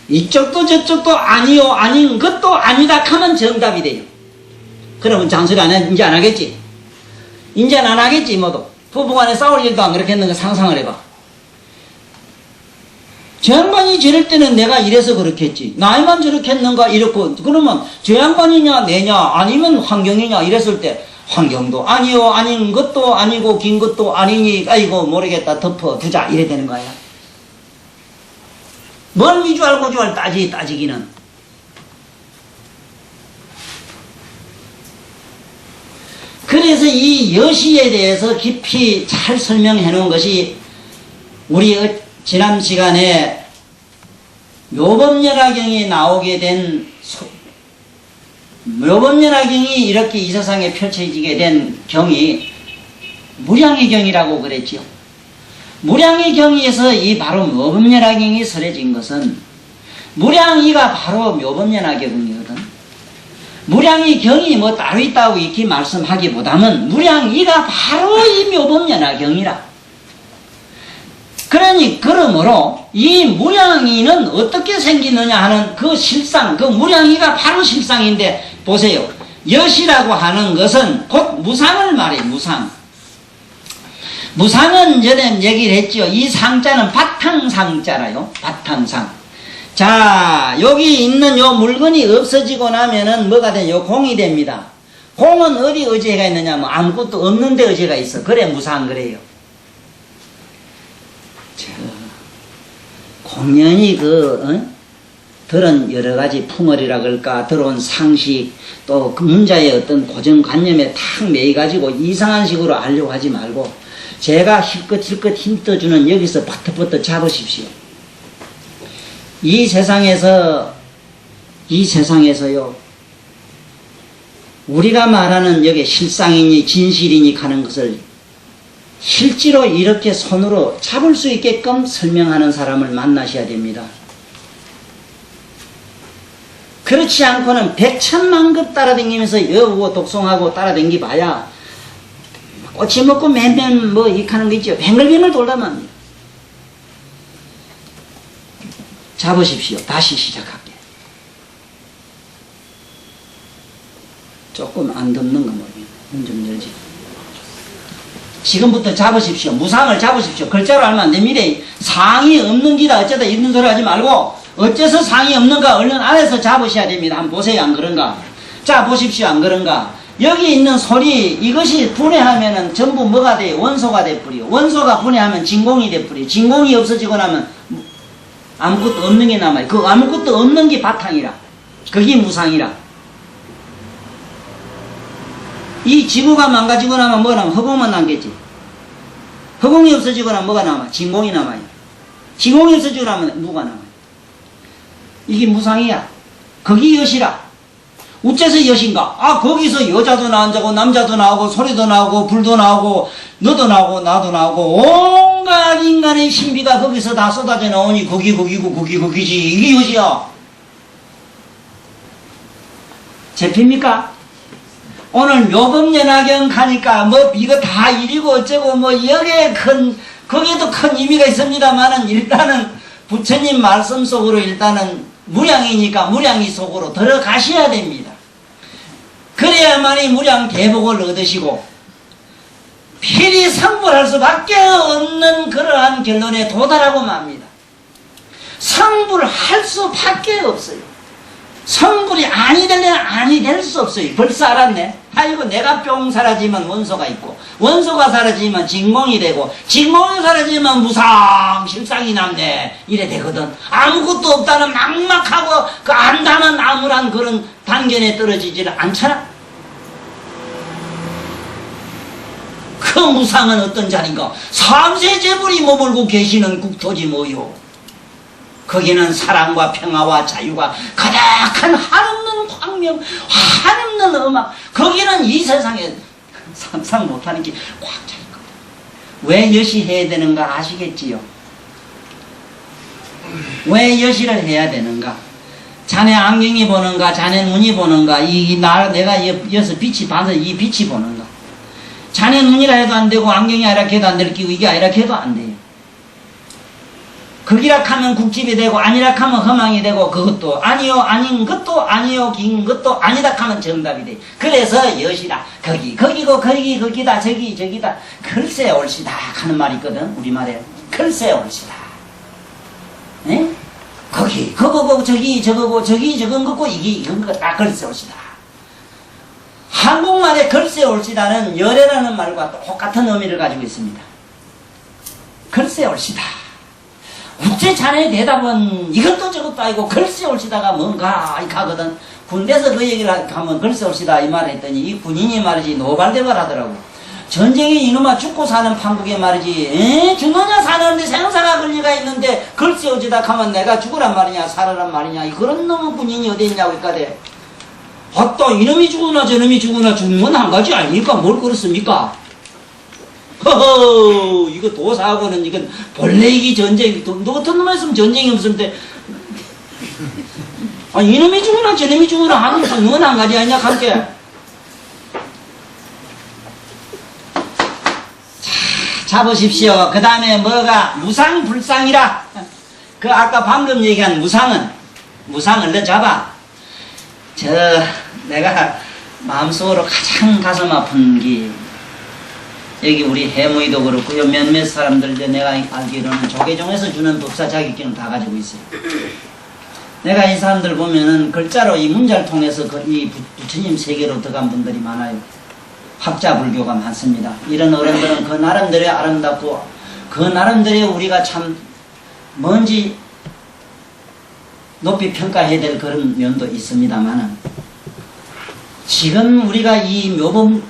이쪽도 저쪽도 아니요 아닌 것도 아니다 하면 정답이 돼요. 그러면 장소리 이제 안 하겠지? 이제는 안 하겠지 모두. 부부간에 싸울 일도 안 그렇게 했는가 상상을 해봐. 저 양반이 저럴 때는 내가 이래서 그렇겠지. 나이만 저렇게 했는가 이렇고. 그러면 저 양반이냐 내냐 아니면 환경이냐 이랬을 때 환경도 아니요 아닌 것도 아니고 긴 것도 아니니 아이고 모르겠다 덮어 두자 이래 되는 거야. 뭘 미주알 고주알 따지기는. 그래서 이 여시에 대해서 깊이 잘 설명해 놓은 것이 우리 지난 시간에 묘법연화경이 나오게 된 묘법연화경이 이렇게 이 세상에 펼쳐지게 된 경이 무량의 경이라고 그랬지요. 무량의 경에서 이 바로 묘법연화경이 설해진 것은 무량이가 바로 묘법연화경이거든. 무량의 경이 뭐 따로 있다고 이렇게 말씀하기보다는 무량이가 바로 이 묘법연화경이라. 그러므로 이 무량이는 어떻게 생기느냐 하는 그 실상, 그 무량이가 바로 실상인데 보세요. 여시라고 하는 것은 곧 무상을 말해. 무상은 전에 얘기를 했죠. 이 상자는 바탕상자라요. 바탕상. 자, 여기 있는 요 물건이 없어지고 나면은 뭐가 돼? 요 공이 됩니다. 공은 어디 의지가 있느냐? 뭐 아무것도 없는데 의지가 있어. 그래 무상 그래요. 공연히 들은 여러 가지 풍월이라 그럴까, 들어온 상식, 또 그 문자의 어떤 고정관념에 탁 매여가지고 이상한 식으로 하려고 하지 말고, 제가 힐끗 힘떠주는 여기서 버터버터 잡으십시오. 이 세상에서요, 우리가 말하는 여기 실상이니 진실이니 하는 것을 실제로 이렇게 손으로 잡을 수 있게끔 설명하는 사람을 만나셔야 됩니다. 그렇지 않고는 백천만급 따라다니면서 여우고 독송하고 따라다니 봐야 꼬치 먹고 맨맨 뭐 이렇게 하는 거 있죠. 뱅글뱅글 돌다만 잡으십시오. 다시 시작할게. 조금 안 덮는 거 모르겠네. 문 좀 열지. 지금부터 잡으십시오. 무상을 잡으십시오. 글자로 알면 안 됩니다. 상이 없는 기다 어쩌다 있는 소리 하지 말고 어째서 상이 없는가 얼른 안에서 잡으셔야 됩니다. 한번 보세요. 안 그런가? 자, 보십시오. 안 그런가? 여기 있는 소리, 이것이 분해하면은 전부 뭐가 돼요? 원소가 돼버려. 원소가 분해하면 진공이 돼버려. 진공이 없어지고 나면 아무것도 없는 게 남아요. 그 아무것도 없는 게 바탕이라. 그게 무상이라. 이 지구가 망가지고 나면 뭐가 남아? 허공만 남겠지. 허공이 없어지고 나면 뭐가 남아? 진공이 남아요. 진공이 없어지고 나면 뭐가 남아요? 이게 무상이야. 거기 여시라. 어째서 여신가? 아, 거기서 여자도 나오고 남자도 나오고 소리도 나오고 불도 나오고 너도 나오고 나도 나오고 온갖 인간의 신비가 거기서 다 쏟아져 나오니 거기 거기고 거기 거기지. 이게 여시야. 잡힙니까? 오늘 묘법연화경 가니까 뭐 이거 다 일이고 어쩌고 뭐 여기에 거기에도 큰 의미가 있습니다만은 일단은 부처님 말씀 속으로 일단은 무량이니까 무량이 속으로 들어가셔야 됩니다. 그래야만이 무량 대복을 얻으시고 필히 성불할 수밖에 없는 그러한 결론에 도달하고 맙니다. 성불할 수밖에 없어요. 성불이 아니 되려면 아니 될 수 없어요. 벌써 알았네. 아이고 내가 뿅 사라지면 원소가 있고 원소가 사라지면 진공이 되고 진공이 사라지면 무상 실상이 남네 이래 되거든. 아무것도 없다는 막막하고 그 안다는 암울한 그런 단견에 떨어지지를 않잖아. 그 무상은 어떤 자리인가? 삼세제불이 머물고 계시는 국토지 뭐요. 거기는 사랑과 평화와 자유가 가득한 한없는 광명, 한없는 음악. 거기는 이 세상에 상상 못하는 게 꽉 차 있거든. 왜 여시해야 되는가 아시겠지요? 왜 여시를 해야 되는가? 자네 안경이 보는가, 자네 눈이 보는가, 내가 여기서 빛이 반사, 이 빛이 보는가. 자네 눈이라 해도 안 되고, 안경이 아니라 해도 안 될 끼고, 이게 아니라 해도 안 돼요. 극이라 하면 국집이 되고 아니라 하면 허망이 되고 그것도 아니요 아닌 것도 아니요 긴 것도 아니다 하면 정답이 돼. 그래서 여시라 거기고 거기다 저기다 글쎄 옳시다 하는 말이 있거든. 우리말에 글쎄 옳시다. 에? 거기 그거고 저기 저거고 저기 저건 거고 이건 거 다 글쎄 옳시다. 한국말에 글쎄 옳시다는 열애라는 말과 똑같은 의미를 가지고 있습니다. 글쎄 옳시다. 국제 자네의 대답은 이것도 저것도 아니고 글쎄 옳시다가 뭔가 가거든. 군대에서 그 얘기를 하면 글쎄 옳시다 이 말을 했더니 이 군인이 말이지 노발대발 하더라고. 전쟁에 이놈아 죽고 사는 판국에 말이지 죽느냐 사는데 생사가 권리가 있는데 글쎄 옳시다 하면 내가 죽으란 말이냐 살으란 말이냐 그런 놈의 군인이 어디 있냐고 있거든. 아따 이놈이 죽으나 저놈이 죽으나 죽는 건 한 가지 아니니까 뭘 그렇습니까? 허허 이거 도사하고는 이건 본래 이기 전쟁 너 같은 놈 했으면 전쟁이 없었는데 아 이놈이 죽으나 저놈이 죽으나 하면 죽는 한 가지 아니냐 함께. 자 보십시오. 그 다음에 뭐가 무상불상이라 그 아까 방금 얘기한 무상을 너 잡아. 내가 마음속으로 가장 가슴 아픈 게 여기 우리 해무이도 그렇고요. 몇몇 사람들 내가 알기로는 조계종에서 주는 법사 자격증을 다 가지고 있어요. 내가 이 사람들 보면은 글자로 이 문자를 통해서 이 부처님 세계로 들어간 분들이 많아요. 학자불교가 많습니다. 이런 어른들은 그 나름대로 아름답고 그 나름대로 우리가 참 뭔지 높이 평가해야 될 그런 면도 있습니다만은 지금 우리가 이 묘법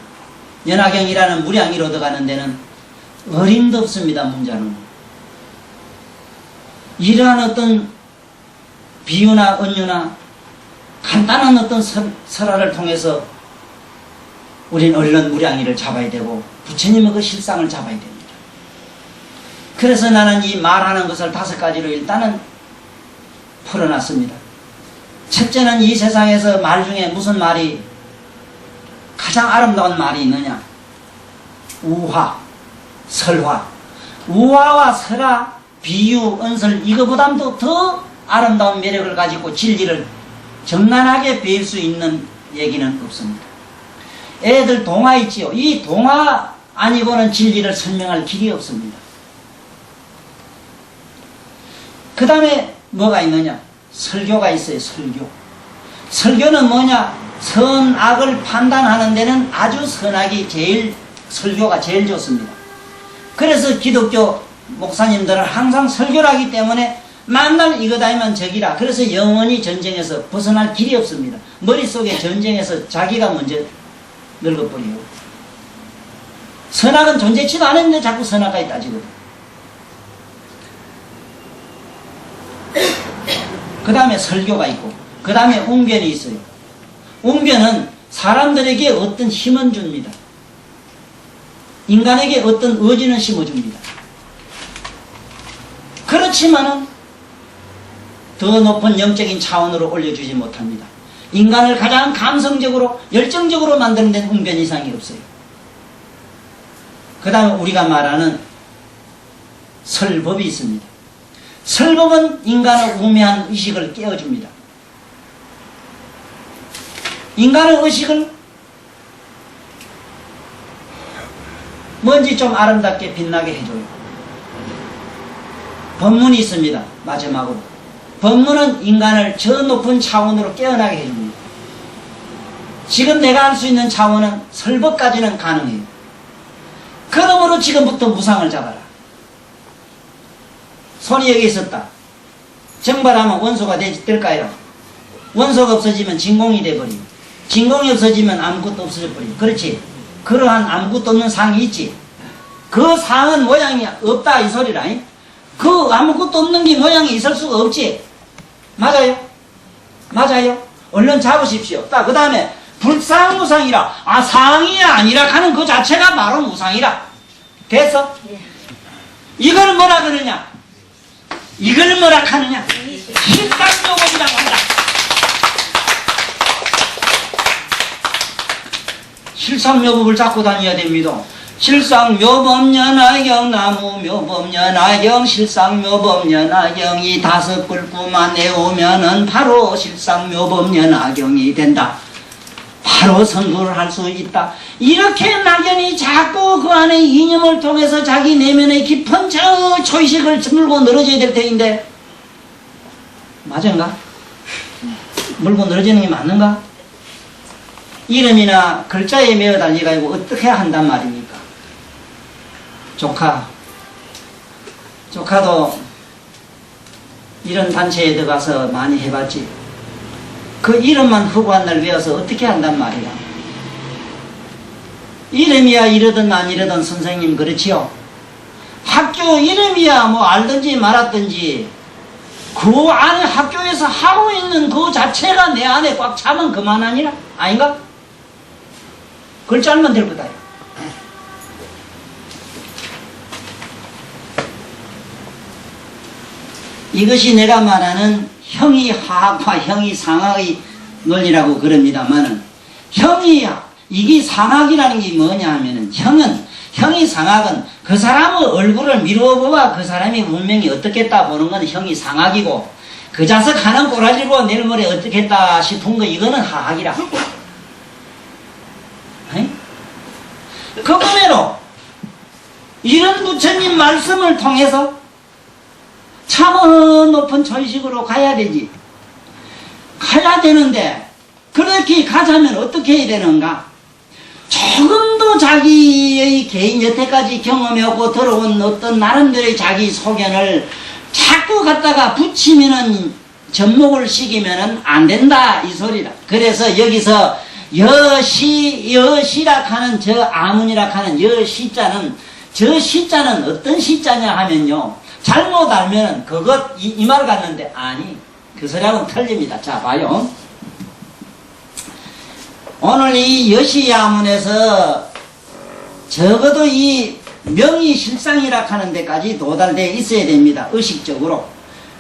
연화경이라는 무량이로 얻어가는 데는 어림도 없습니다. 문자는 이러한 어떤 비유나 은유나 간단한 어떤 설화를 통해서 우린 얼른 무량이를 잡아야 되고 부처님의 그 실상을 잡아야 됩니다. 그래서 나는 이 말하는 것을 5가지로 일단은 풀어놨습니다. 첫째는 이 세상에서 말 중에 무슨 말이 가장 아름다운 말이 있느냐? 우화, 설화. 우화와 설화, 비유, 언설 이거보다도 더 아름다운 매력을 가지고 진리를 정난하게 배울 수 있는 얘기는 없습니다. 애들 동화 있지요. 이 동화 아니고는 진리를 설명할 길이 없습니다. 그 다음에 뭐가 있느냐? 설교가 있어요. 설교는 뭐냐? 선악을 판단하는 데는 아주 설교가 제일 좋습니다. 그래서 기독교 목사님들은 항상 설교를 하기 때문에 만날 이거 다니면 저기라. 그래서 영원히 전쟁에서 벗어날 길이 없습니다. 머릿속에 전쟁에서 자기가 먼저 늙어버리고 선악은 존재치도 않았는데 자꾸 선악까지 따지거든. 그 다음에 설교가 있고 그 다음에 웅변이 있어요. 웅변은 사람들에게 어떤 힘은 줍니다. 인간에게 어떤 의지는 심어줍니다. 그렇지만은 더 높은 영적인 차원으로 올려주지 못합니다. 인간을 가장 감성적으로 열정적으로 만드는 데는 웅변 이상이 없어요. 그 다음에 우리가 말하는 설법이 있습니다. 설법은 인간의 우매한 의식을 깨워줍니다. 인간의 의식을 뭔지 좀 아름답게 빛나게 해줘요. 법문이 있습니다. 마지막으로. 법문은 인간을 저 높은 차원으로 깨어나게 해줍니다. 지금 내가 할 수 있는 차원은 설법까지는 가능해요. 그러므로 지금부터 무상을 잡아라. 손이 여기 있었다. 정발하면 원소가 될까요? 원소가 없어지면 진공이 돼버리고, 진공이 없어지면 아무것도 없어져버리고. 그렇지? 그러한 아무것도 없는 상이 있지. 그 상은 모양이 없다 이 소리라. 그 아무것도 없는 게 모양이 있을 수가 없지. 맞아요? 맞아요? 얼른 잡으십시오. 그 다음에 불상무상이라. 아, 상이 아니라 하는 그 자체가 바로 무상이라. 됐어? 이걸 뭐라 그러냐? 이걸 뭐라 하느냐? 실상묘법이라고 한다. 실상묘법을 잡고 다녀야 됩니다. 실상묘법연화경 나무묘법연화경 실상묘법연화경 이 5글구만 외우면은 바로 실상묘법연화경이 된다. 바로 선고를 할 수 있다. 이렇게 막연히 자꾸 그 안에 이념을 통해서 자기 내면의 깊은 저 초의식을 물고 늘어져야 될 테인데, 맞은가? 물고 늘어지는 게 맞는가? 이름이나 글자에 매어 달려가지고 어떻게 한단 말입니까? 조카도 이런 단체에 들어가서 많이 해봤지. 그 이름만 허구한 날 외워서 어떻게 한단 말이야. 이름이야 이러든 안 이러든 선생님 그렇지요. 학교 이름이야 뭐 알든지 말았든지 그 안에 학교에서 하고 있는 그 자체가 내 안에 꽉 차면 그만 아니라? 아닌가? 글자 알면 될 거다. 이것이 내가 말하는 형이 하학과 형이 상학의 논리라고 그럽니다만은, 이게 상학이라는 게 뭐냐 하면은, 형이 상학은 그 사람의 얼굴을 미루어보아 그 사람의 운명이 어떻겠다 보는 건 형이 상학이고, 그 자석 하는 꼬라지를 보고 내일 모레 어떻겠다 싶은 거 이거는 하학이라. 그거대로 이런 부처님 말씀을 통해서 참 높은 초의식으로 가야 되지. 가야 되는데 그렇게 가자면 어떻게 해야 되는가? 조금도 자기의 개인 여태까지 경험해오고 들어온 어떤 나름대로의 자기 소견을 자꾸 갖다가 붙이면은 접목을 시키면은 안 된다 이 소리라. 그래서 여기서 여시라 하는 저 아문이라 하는 여시자는, 저 시자는 어떤 시자냐 하면요, 잘못 알면은 그것 이 말 같는데 아니, 그 소리하고는 틀립니다. 자 봐요. 오늘 이 여시야문에서 적어도 이 명의실상이라 하는 데까지 도달되어 있어야 됩니다. 의식적으로.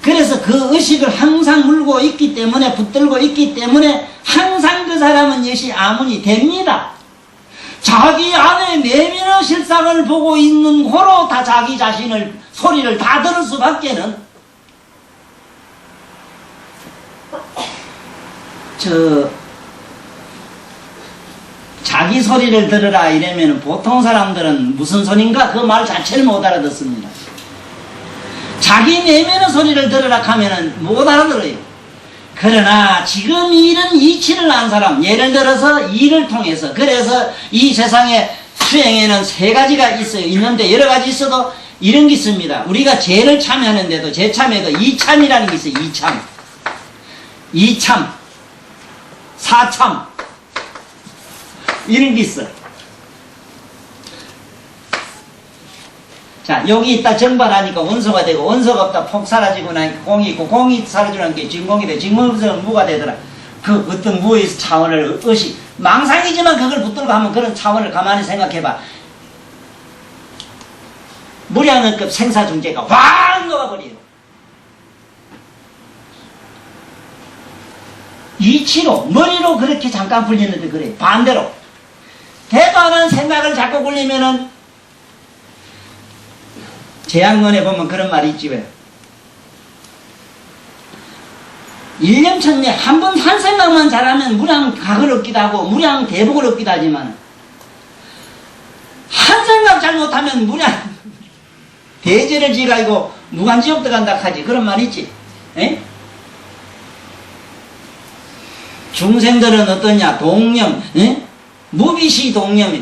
그래서 그 의식을 항상 물고 있기 때문에, 붙들고 있기 때문에 항상 그 사람은 여시 아문이 됩니다. 자기 안에 내면의 실상을 보고 있는 고로 다 자기 자신을 소리를 다 들을 수밖에는, 자기 소리를 들으라 이러면 보통 사람들은 무슨 소린가 그 말 자체를 못 알아듣습니다. 자기 내면의 소리를 들으라 하면은 못 알아들어요. 그러나 지금 이런 이치를 안 사람, 예를 들어서 일을 통해서, 그래서 이 세상에 수행에는 3가지가 있어요. 있는데 여러 가지 있어도 이런 게 있습니다. 우리가 죄를 참여하는데도 제참에도 이참이라는 게 있어요. 이참, 사참, 이런 게 있어. 자, 여기 있다 정발하니까 원소가 되고, 원소가 없다 폭 사라지고 나니까 공이 있고, 공이 사라지고 나니까 진공이 돼. 진공이 없으면 무가 되더라. 그 어떤 무에서 차원을 의식, 망상이지만 그걸 붙들고 하면 그런 차원을 가만히 생각해봐. 무량원급 생사중재가 확 녹아버려요. 이치로, 머리로 그렇게 잠깐 풀리는데 그래. 반대로. 대도 않은 생각을 자꾸 굴리면은, 제약론에 보면 그런 말이 있지, 왜? 일념천내 한 번 한 생각만 잘하면 무량각을 얻기도 하고 무량 대복을 얻기도 하지만 한 생각 잘못하면 무량 대죄를 지가지고 무간지옥 들어간다 하지. 그런 말 있지. 에? 중생들은 어떠냐? 동념, 에? 무비시 동념이,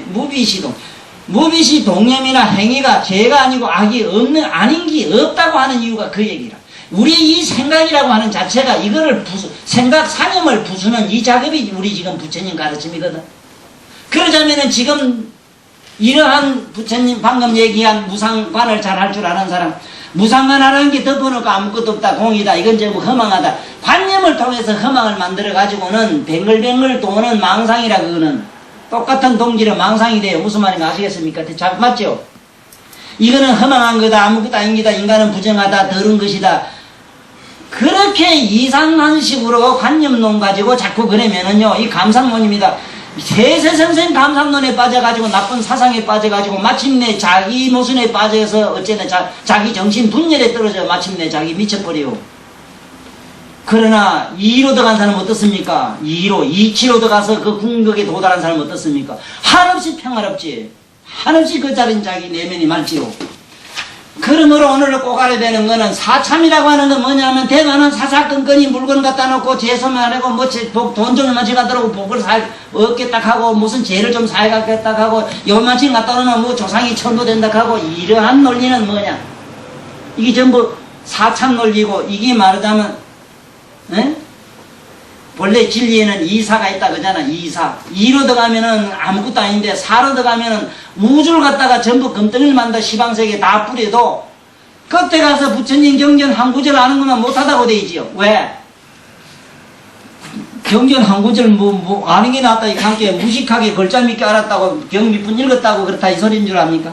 무비시 동념이나 행위가 죄가 아니고 악이 없는, 아닌 게 없다고 하는 이유가 그 얘기라. 우리 이 생각이라고 하는 자체가 이거를 생각 상념을 부수는 이 작업이 우리 지금 부처님 가르침이거든. 그러자면은 지금 이러한 부처님 방금 얘기한 무상관을 잘 할 줄 아는 사람, 무상관 하라는 게 덮어놓고 아무것도 없다, 공이다, 이건 전부 허망하다. 관념을 통해서 허망을 만들어 가지고는 뱅글뱅글 도는 망상이라. 그거는 똑같은 동기로 망상이 돼요. 무슨 말인가 아시겠습니까? 맞죠? 이거는 허망한 거다, 아무것도 아닌 거다, 인간은 부정하다, 더러운 것이다. 그렇게 이상한 식으로 관념론 가지고 자꾸 그러면은요, 이 감상론입니다. 세세선생 감상론에 빠져가지고 나쁜 사상에 빠져가지고 마침내 자기 모순에 빠져서 어쨌든 자기 정신 분열에 떨어져 마침내 자기 미쳐버려요. 그러나 이로 들어간 사람은 어떻습니까? 이치로 들어가서 그 궁극에 도달한 사람은 어떻습니까? 한없이 평화롭지. 한없이 그 자리는 자기 내면이 맑지요. 그러므로 오늘 꼭 알아야 되는 거는 사참이라고 하는 건 뭐냐면 대단한 사사건건이 물건 갖다 놓고 재수만 하고 뭐 돈 좀 얼마씩 갖다 놓고 복을 얻겠다 하고 무슨 죄를 좀 사해갖겠다 하고 요만큼 갖다 놓으면 뭐 조상이 천도된다 하고 이러한 논리는 뭐냐? 이게 전부 사참 논리고 이게 말하자면 에? 원래 진리에는 이사가 있다 그러잖아. 이로 들어가면은 아무것도 아닌데 사로 들어가면은 우주를 갖다가 전부 금덩이를 만다 시방세계 다 뿌려도 그때 가서 부처님 경전 한 구절 아는 것만 못하다고 되지요. 왜? 경전 한 구절 아는 게 낫다 이거 함께 무식하게 글자 믿게 알았다고 경 몇 분 읽었다고 그렇다 이 소리인 줄 압니까?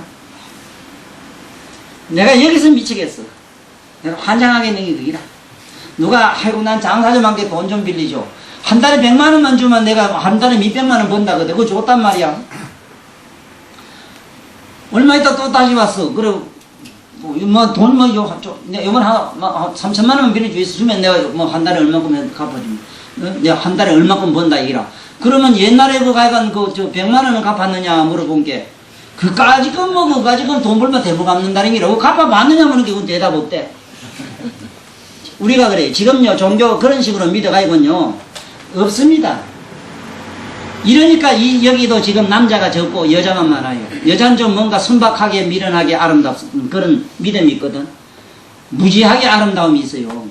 내가 여기서 미치겠어. 내가 환장하겠는 게 그기라. 누가 아이고 난 장사 좀 한 게 돈 좀 빌리죠. 한 달에 100만 원만 주면 내가 한 달에 몇백만 원 번다. 그거 좋단 말이야. 얼마 있다 또 다시 왔어. 그래 돈 요번 한 3천만 원만 빌려주면 내가 뭐 한 달에 얼마큼 갚아주면 내가 한 달에 얼마큼 번다 이라. 그러면 옛날에 그 가여간 저 100만 원은 갚았느냐 물어본 게 그까지금 뭐 그까지금 돈 벌면 대부 갚는다는 게라고 갚아봤느냐 하는 게 그건 대답 없대. 우리가 그래. 지금요, 종교 그런 식으로 믿어가지고는요, 없습니다. 이러니까 여기도 지금 남자가 적고 여자만 많아요. 여자는 좀 뭔가 순박하게 미련하게 아름답은 그런 믿음이 있거든. 무지하게 아름다움이 있어요.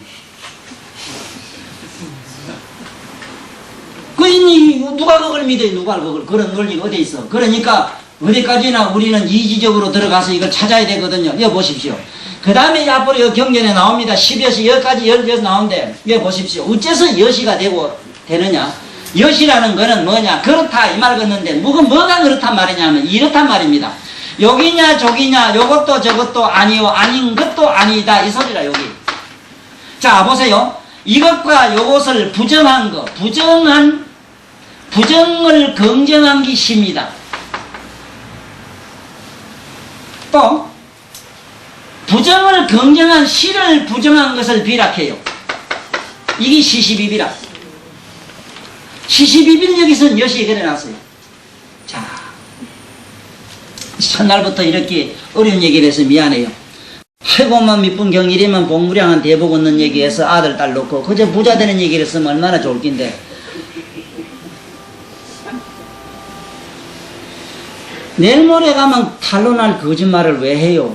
누가 그걸 믿어요? 누가 그걸? 그런 논리가 어디 있어? 그러니까 어디까지나 우리는 이지적으로 들어가서 이걸 찾아야 되거든요. 여기 보십시오. 그 다음에 앞으로 경전에 나옵니다. 10여시, 여기까지 여기서 나오는데, 여기 보십시오. 어째서 여시가 되느냐? 여시라는 거는 뭐냐? 그렇다, 이 말 걷는데, 뭐가 그렇단 말이냐면, 이렇단 말입니다. 여기냐, 저기냐, 요것도 저것도 아니요, 아닌 것도 아니다, 이 소리라, 여기. 자, 보세요. 이것과 요것을 부정한 거, 부정을 긍정한 게 시입니다. 또, 부정을 긍정한 시를 부정한 것을 비락해요. 이게 시시비비라. 시시비비는 여기서 여시에 그려놨어요. 자, 첫날부터 이렇게 어려운 얘기를 해서 미안해요. 아이고만 밑분 경일이면 복무량한 대복 얻는 얘기해서 아들 딸 놓고 그저 부자 되는 얘기를 했으면 얼마나 좋을 낀데. 내일 모레 가면 탄로날 거짓말을 왜 해요?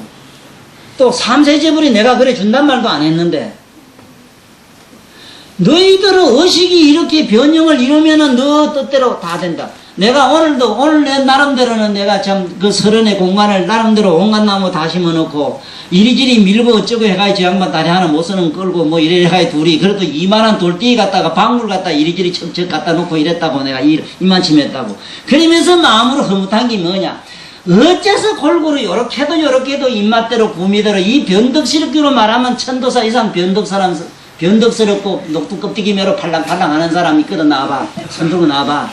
또 삼세제불이 내가 그래 준단 말도 안 했는데 너희들의 의식이 이렇게 변형을 이루면은 너 뜻대로 다 된다. 내가 오늘 내 나름대로는 내가 참 그 서른의 공간을 나름대로 온갖 나무 다 심어놓고 이리저리 밀고 어쩌고 해가지고 저 양반 다리 하나 못 쓰는 끌고 뭐 이래 해가지고 둘이 그래도 이만한 돌덩이 갖다가 방울 갖다 이리저리 척척 갖다 놓고 이랬다고 내가 이만침 했다고. 그러면서 마음으로 흐뭇한 게 뭐냐. 어째서 골고루 요렇게도 요렇게도 입맛대로 구미대로 이 변덕스럽기로 말하면 천도사 이상 변덕스럽고 녹두 껍데기 매로 팔랑팔랑 하는 사람 있거든. 나와봐. 손 들고 나와봐.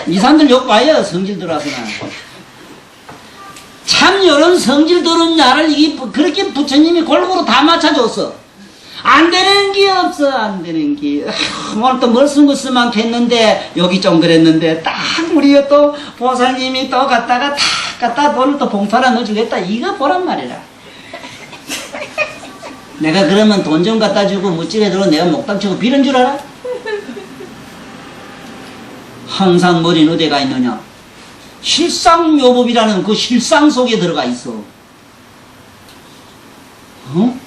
이 사람들 욕 봐요. 성질 들어와서는. 참 요런 성질 들은 나를 그렇게 부처님이 골고루 다 맞춰줬어. 안 되는 게 없어. 안 되는 게. 오늘 또 멀쓴 것만 했는데 여기 좀 그랬는데 딱 우리 또 보살님이 또 갔다가 탁 갖다 오늘 또 봉투 하나 넣어주겠다. 이거 보란 말이라. 내가 그러면 돈 좀 갖다 주고 무찌개 들어 내가 목담 치고 빌은 줄 알아? 항상 머리는 어디가 있느냐? 실상묘법이라는 그 실상 속에 들어가 있어. 어?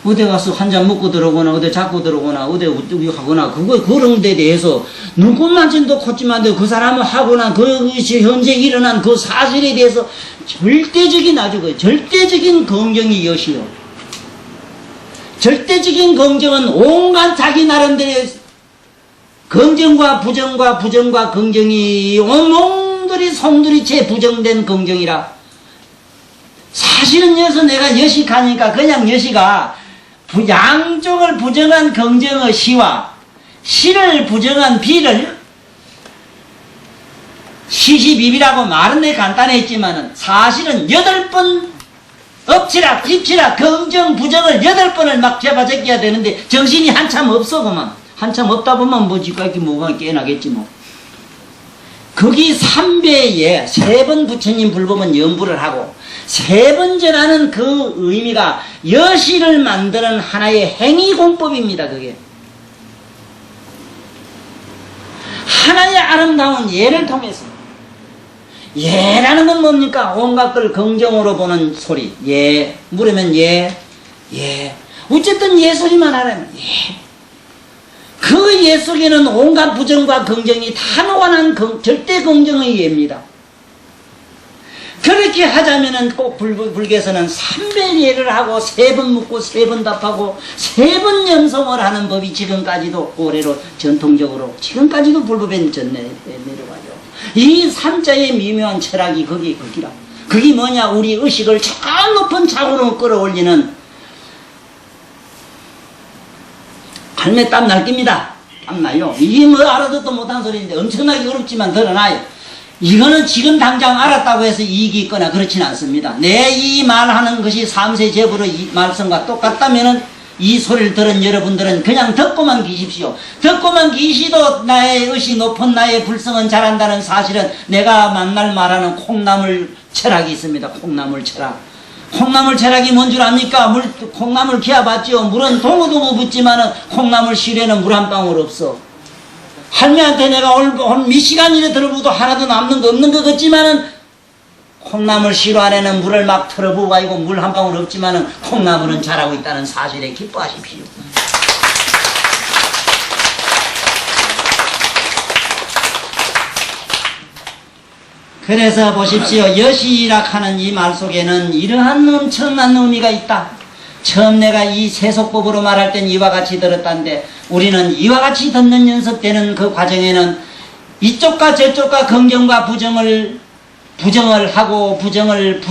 어디 가서 한 잔 먹고 들어오거나 어디 잡고 들어오거나 어디 우뚝이 하거나 그런 데 대해서 눈꽃만진도 콧짐한데 그 사람은 하거나 그것이 현재 일어난 그 사실에 대해서 절대적인 아주 그 절대적인 긍정이 여시요. 절대적인 긍정은 온갖 자기 나름대로의 긍정과 부정과 긍정이 옹몽들이 송두리째 부정된 긍정이라. 사실은 여기서 내가 여시 가니까 그냥 여시가 양쪽을 부정한 긍정의 시와 시를 부정한 비를 시시비비라고 말은 내 간단했지만은 사실은 8번 엎치락 뒤치락 긍정 부정을 8번을 막 잡아제껴야 되는데 정신이 한참 없어 그만. 한참 없다 보면 뭐지 이렇게 뭐가 깨나겠지 뭐. 거기 3배에 3번 부처님 불법은 연부를 하고 3번 전하는 그 의미가 여시를 만드는 하나의 행위공법입니다. 그게 하나의 아름다운 예를 통해서. 예라는 건 뭡니까? 온갖 걸 긍정으로 보는 소리. 예 물으면 예 어쨌든 예 소리만 하라면 예. 그 예 속에는 온갖 부정과 긍정이 다 녹아난 절대 긍정의 예입니다. 그렇게 하자면은 꼭 불교에서는 3배 예를 하고 3번 묻고 3번 답하고 3번 연성을 하는 법이 지금까지도 올해로 전통적으로 지금까지도 불법에 내려가죠. 이 삼자의 미묘한 철학이 거기라. 그게 뭐냐? 우리 의식을 저 높은 자고로 끌어올리는 갈매 땀 날 깁니다. 땀 나요. 이게 뭐 알아듣도 못한 소리인데 엄청나게 어렵지만 드러나요. 이거는 지금 당장 알았다고 해서 이익이 있거나 그렇지는 않습니다. 내 이 말하는 것이 삼세제불의 이 말씀과 똑같다면은 이 소리를 들은 여러분들은 그냥 듣고만 계십시오. 듣고만 계시도 나의 의식 높은 나의 불성은 잘한다는 사실은 내가 만날 말하는 콩나물 철학이 있습니다. 콩나물 철학. 콩나물 철학이 뭔 줄 압니까? 콩나물 키워봤지요. 물은 동어동어 붓지만은 콩나물 실에는 물 한 방울 없어. 할매한테 내가 오늘 몇 시간 이래 들어보도 하나도 남는 거 없는 것 같지만은 콩나물 시로 안에는 물을 막 틀어부어 가지고 물 한 방울 없지만은 콩나물은 자라고 있다는 사실에 기뻐하십시오. 그래서 보십시오. 여시락하는 이 말 속에는 이러한 엄청난 의미가 있다. 처음 내가 이 세속법으로 말할 땐 이와 같이 들었다는데 우리는 이와 같이 듣는 연습되는 그 과정에는 이쪽과 저쪽과 긍정과 부정을 하고 부정을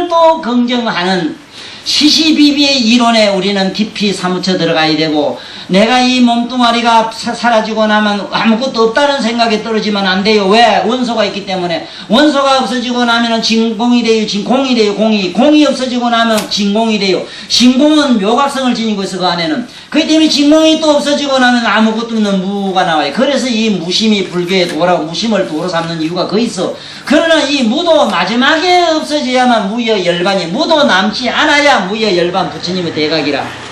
또 긍정하는 시시비비의 이론에 우리는 깊이 사무쳐 들어가야 되고 내가 이 몸뚱아리가 사라지고 나면 아무것도 없다는 생각에 떨어지면 안 돼요. 왜? 원소가 있기 때문에. 원소가 없어지고 나면 진공이 돼요. 공이 없어지고 나면 진공이 돼요. 진공은 묘각성을 지니고 있어. 그 안에는. 그렇기 때문에 진공이 또 없어지고 나면 아무것도 없는 무가 나와요. 그래서 이 무심이 불교의 도라고 무심을 도로 삼는 이유가 거 있어. 그러나 이 무도 마지막에 없어져야만 무여 열반이, 무도 남지 않아야 무여 열반 부처님의 대각이라.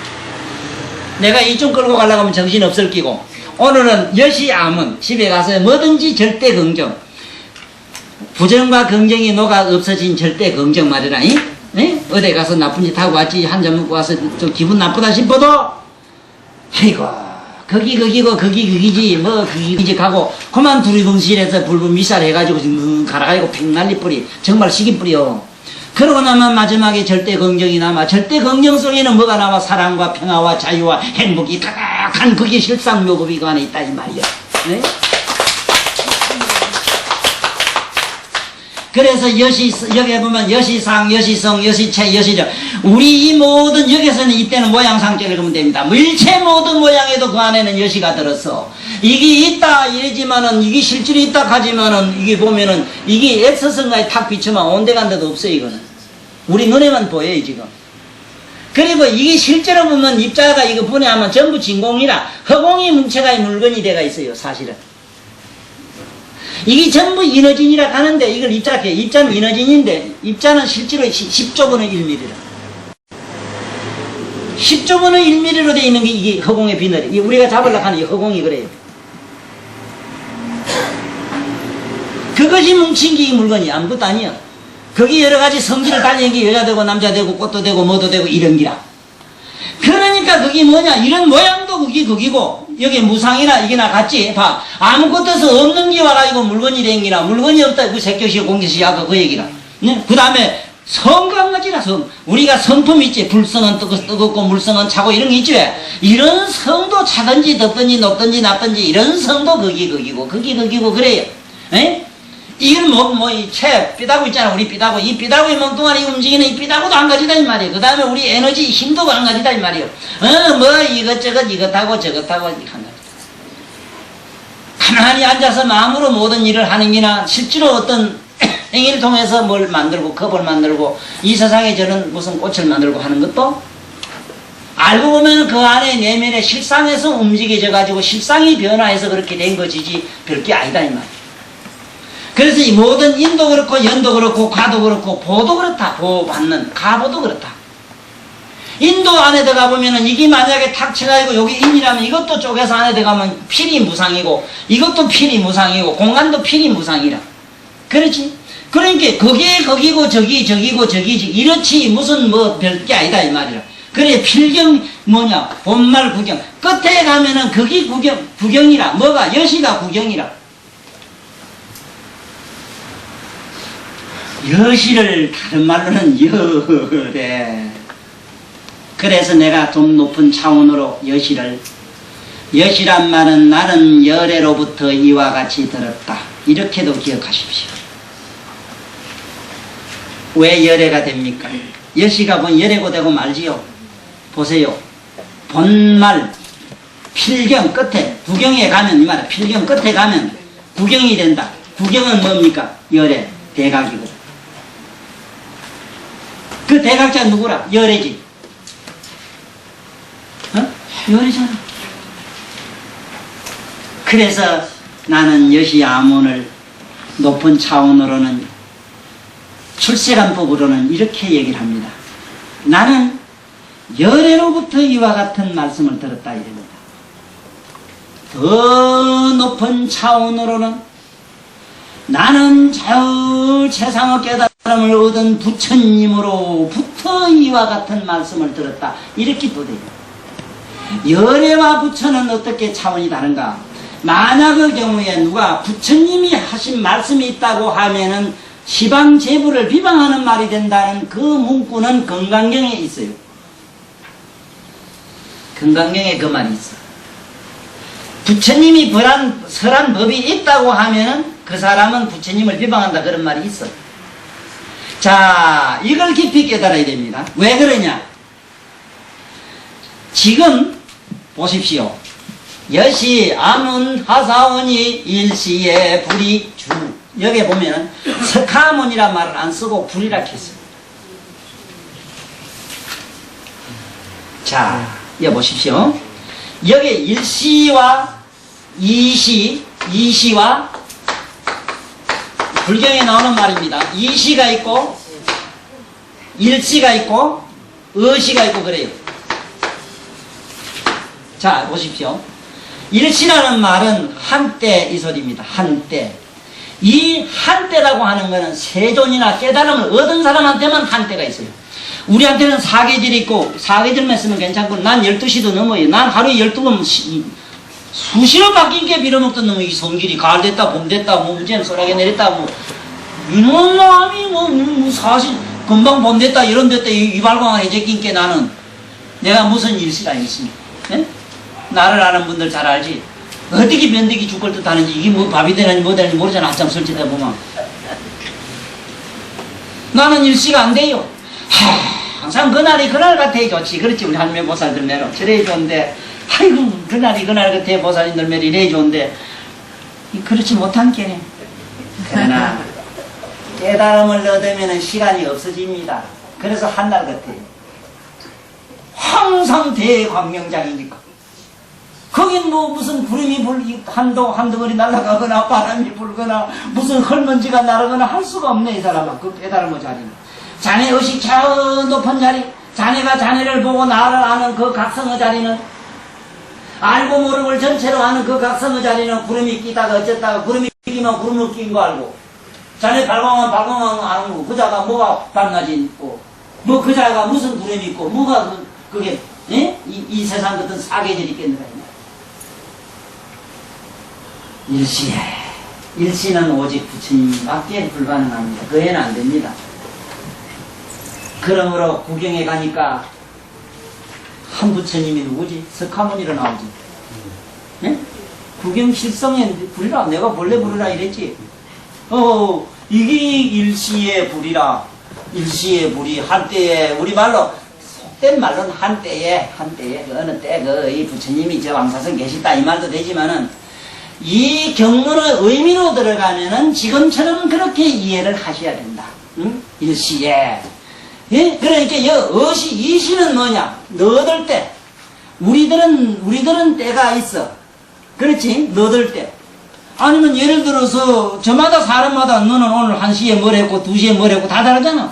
내가 이쪽 끌고 가려고 하면 정신 없을 끼고 오늘은 여시암은 집에 가서 뭐든지 절대 긍정, 부정과 긍정이 녹아 없어진 절대 긍정 말이라. 어디 가서 나쁜 짓 하고 왔지 한 잔 먹고 와서 좀 기분 나쁘다 싶어도 아이고 거기 거기고 거기 거기지 뭐 거기지 가고 그만 두리뭉실해서 불분 미살 해가지고 갈아가지고 팽난리 뿌리 정말 시기 뿌려. 그러고 나면 마지막에 절대 긍정이 남아. 절대 긍정 속에는 뭐가 남아? 사랑과 평화와 자유와 행복이 가득한 그게 실상묘급이 그 안에 있다 이 말이야. 네? 그래서 여기에 보면 여시상, 여시성, 여시체, 여시력. 우리 이 모든 여기서는 이때는 모양상자를 보면 됩니다. 일체 모든 모양에도 그 안에는 여시가 들었어. 이게 있다 이러지만은 이게 실제로 있다 하지만은 이게 보면은 이게 엑스선가에 탁 비추면 온데간데도 없어요 이거는. 우리 눈에만 보여요 지금. 그리고 이게 실제로 보면 입자가 이거 분해하면 전부 진공이라 허공이 문체가 물건이 돼가 있어요 사실은. 이게 전부 인어진이라 하는데 이걸 입자게 입자는 인어진인데 입자는 실제로 10조분의 1mm라. 10조분의 1mm로 되어 있는 게 이게 허공의 비늘이. 우리가 잡으려고 하는 이 허공이 그래요. 그것이 뭉친 게 이 물건이 아무것도 아니야. 거기 여러 가지 성질을 달리는 게 여자 되고 남자 되고 꽃도 되고 뭐도 되고 이런 기라. 그러니까 그게 뭐냐 이런 모양도 그게 거기고 여기 무상이나 이게나 같지. 봐 아무것도 없는 게 와가지고 물건이 된 기라. 물건이 없다 그 색교시 공기시 아까 그 얘기라. 네? 그 다음에 성과 가지라 성. 우리가 성품 있지. 불성은 뜨겁고 물성은 차고 이런 게 있지. 이런 성도 차든지 덥든지 높든지 낮든지 이런 성도 거기고 그래요. 에? 이건 이 채, 삐다구 있잖아. 우리 삐다구. 이 삐다구의 멍뚱아리 움직이는 이 삐다구도 한 가지다, 이 말이에요. 그 다음에 우리 에너지, 힘도 한 가지다, 이 말이에요. 이것저것, 이것하고 저것하고 한 가지. 가만히 앉아서 마음으로 모든 일을 하는 게나 실제로 어떤 행위를 통해서 뭘 만들고, 컵을 만들고, 이 세상에 저는 무슨 꽃을 만들고 하는 것도 알고 보면 그 안에 내면의 실상에서 움직여져가지고 실상이 변화해서 그렇게 된 것이지 별게 아니다, 이 말이에요. 그래서 이 모든 인도 그렇고 연도 그렇고 가도 그렇고 보도 그렇다. 보받는 가보도 그렇다. 인도 안에 들어가 보면은 이게 만약에 탁 쳐가지고 여기 인이라면 이것도 쪼개서 안에 들어가면 필이 무상이고 이것도 필이 무상이고 공간도 필이 무상이라. 그렇지? 그러니까 거기에 거기고 저기고 저기지 이렇지 무슨 뭐 별게 아니다 이 말이라. 그래 필경 뭐냐 본말 구경 끝에 가면은 거기 구경이라. 뭐가 여시가 구경이라. 여시를 다른 말로는 여래. 그래서 내가 좀 높은 차원으로 여시란 말은 나는 열애로부터 이와 같이 들었다. 이렇게도 기억하십시오. 왜 열애가 됩니까? 여시가 본 열애고 되고 말지요. 보세요. 본말 필경 끝에 구경에 가면 이 말이야. 필경 끝에 가면 구경이 된다. 구경은 뭡니까? 열애 대각이고. 그 대각자 누구라? 열애지. 열애잖아. 그래서 나는 여시야문을 높은 차원으로는 출세관법으로는 이렇게 얘기를 합니다. 나는 열애로부터 이와 같은 말씀을 들었다 이럽니다. 더 높은 차원으로는 나는 저 세상의 깨달음을 얻은 부처님으로부터 이와 같은 말씀을 들었다. 이렇게 또 돼요. 열애와 부처는 어떻게 차원이 다른가? 만약의 경우에 누가 부처님이 하신 말씀이 있다고 하면은 시방제부를 비방하는 말이 된다는 그 문구는 건강경에 있어요. 건강경에 그 말이 있어. 부처님이 설한 법이 있다고 하면은 그 사람은 부처님을 비방한다 그런 말이 있어. 자, 이걸 깊이 깨달아야 됩니다. 왜 그러냐? 지금 보십시오. 여시 아문 하사원이 일시에 불이 주. 여기에 보면은 석하문이란 말을 안 쓰고 불이라 했어요. 자, 여기 보십시오. 여기 일시와 이시와 불경에 나오는 말입니다. 이시가 있고 일시가 있고 어시가 있고 그래요. 자 보십시오. 일시라는 말은 한때 이 소리입니다. 한때. 이 한때라고 하는 것은 세존이나 깨달음을 얻은 사람한테만 한때가 있어요. 우리한테는 사계절이 있고 사계절만 쓰면 괜찮고 난 12시도 넘어요. 난 하루에 12번 수시로 바뀐 게 빌어먹던 놈이 성질이 가을 됐다 봄 됐다 뭐 문제는 쏘라게 내렸다 뭐 이놈 놈이 뭐 사실 금방 봄 됐다 이런 됐다 이발광을 해제낀 게 나는 내가 무슨 일시라 있습니까? 예? 나를 아는 분들 잘 알지. 어떻게 변덕이 죽을 듯 하는지 이게 뭐 밥이 되는지 뭐 되는지 모르잖아. 아참 설치다 보면 나는 일시가 안 돼요. 항상 그날이 그날 같아 좋지. 그렇지 우리 할매 보살들 매로 저래 좋은데 아이고 그날이 그날 같아 보살님들 매로 이래 좋은데 그렇지 못한 게네. 그러나 깨달음을 얻으면 시간이 없어집니다. 그래서 한날 같아요. 항상 대광명장이니까 거긴 뭐 무슨 구름이 한 덩어리 날아가거나 바람이 불거나 무슨 헐먼지가 나르거나 할 수가 없네 이 사람은. 그 깨달음의 자리는 자네 의식 저 높은 자리 자네가 자네를 보고 나를 아는 그 각성의 자리는 알고 모르고를 전체로 아는 그 각성의 자리는 구름이 끼다가 어쨌다가 구름이 끼면 구름을 낀 거 알고 자네 발광은 아는 거 그자가 뭐가 밝아지고 뭐 그자가 무슨 구름이 있고 뭐가 그게 예? 이 세상 같은 사계절이 있겠는가 일시는 오직 부처님밖에 불가능합니다. 그 애는 안 됩니다. 그러므로 구경에 가니까 한 부처님이 누구지? 석가모니로 나오지. 네? 구경 실성에 불이라 내가 본래 부르라 이랬지. 이게 일시의 불이라. 일시의 불이 한때에 우리말로 속된 말로는 한때에 어느 때 이 부처님이 저 왕사성 계시다 이 말도 되지만은 이 경문의 의미로 들어가면은 지금처럼 그렇게 이해를 하셔야 된다. 응? 일시에. 예? 그러니까 이시는 뭐냐? 너들 때. 우리들은 때가 있어. 그렇지? 너들 때. 아니면 예를 들어서 저마다 사람마다 너는 오늘 1시에 뭘 했고 2시에 뭘 했고 다 다르잖아.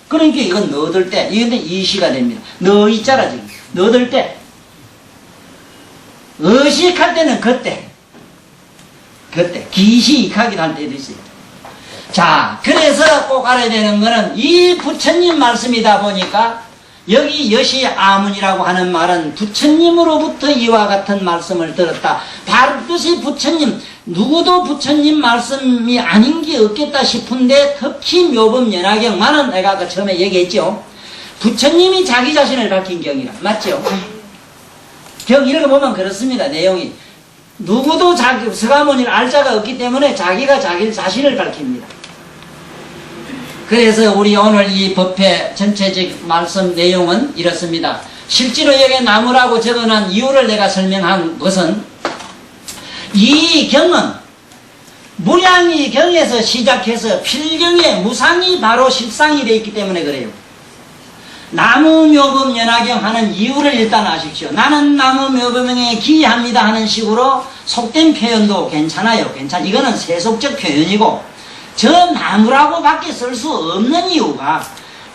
그러니까 이건 너들 때. 이건데 이시가 됩니다. 너 있잖아 지금. 너들 때. 의식할 때는 그때. 기시익하기도 할 때도 있어요. 자, 그래서 꼭 알아야 되는 거는 이 부처님 말씀이다 보니까 여기 여시아문이라고 하는 말은 부처님으로부터 이와 같은 말씀을 들었다. 반드시 부처님, 누구도 부처님 말씀이 아닌 게 없겠다 싶은데 특히 묘법연화경만은 내가 아까 처음에 얘기했죠. 부처님이 자기 자신을 밝힌 경이라. 맞죠? 경 읽어보면 그렇습니다. 내용이. 누구도 석가모니를 알 자가 없기 때문에 자기가 자기 자신을 밝힙니다. 그래서 우리 오늘 이 법회 전체적 말씀 내용은 이렇습니다. 실제로 여기 나무라고 적어놓은 이유를 내가 설명한 것은 이 경은 무량이 경에서 시작해서 필경에 무상이 바로 실상이 되어 있기 때문에 그래요. 나무묘법연화경 하는 이유를 일단 아십시오. 나는 나무묘법연에 기합니다 하는 식으로 속된 표현도 괜찮아요. 이거는 세속적 표현이고 저 나무라고 밖에 쓸 수 없는 이유가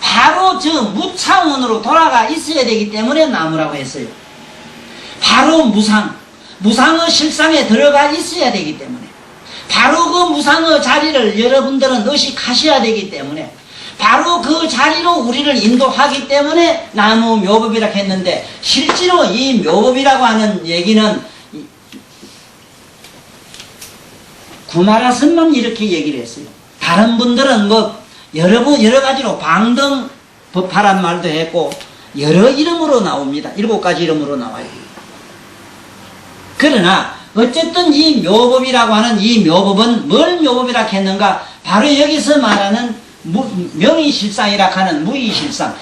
바로 저 무차원으로 돌아가 있어야 되기 때문에 나무라고 했어요. 바로 무상의 실상에 들어가 있어야 되기 때문에 바로 그 무상의 자리를 여러분들은 의식하셔야 되기 때문에 바로 그 자리로 우리를 인도하기 때문에 나무 묘법이라고 했는데 실제로 이 묘법이라고 하는 얘기는 구마라선만 이렇게 얘기를 했어요. 다른 분들은 뭐 여러 가지로 방등 법화란 말도 했고 여러 이름으로 나옵니다. 7가지 이름으로 나와요. 그러나 어쨌든 이 묘법이라고 하는 이 묘법은 뭘 묘법이라고 했는가? 바로 여기서 말하는 명의실상이라 하는 무의실상.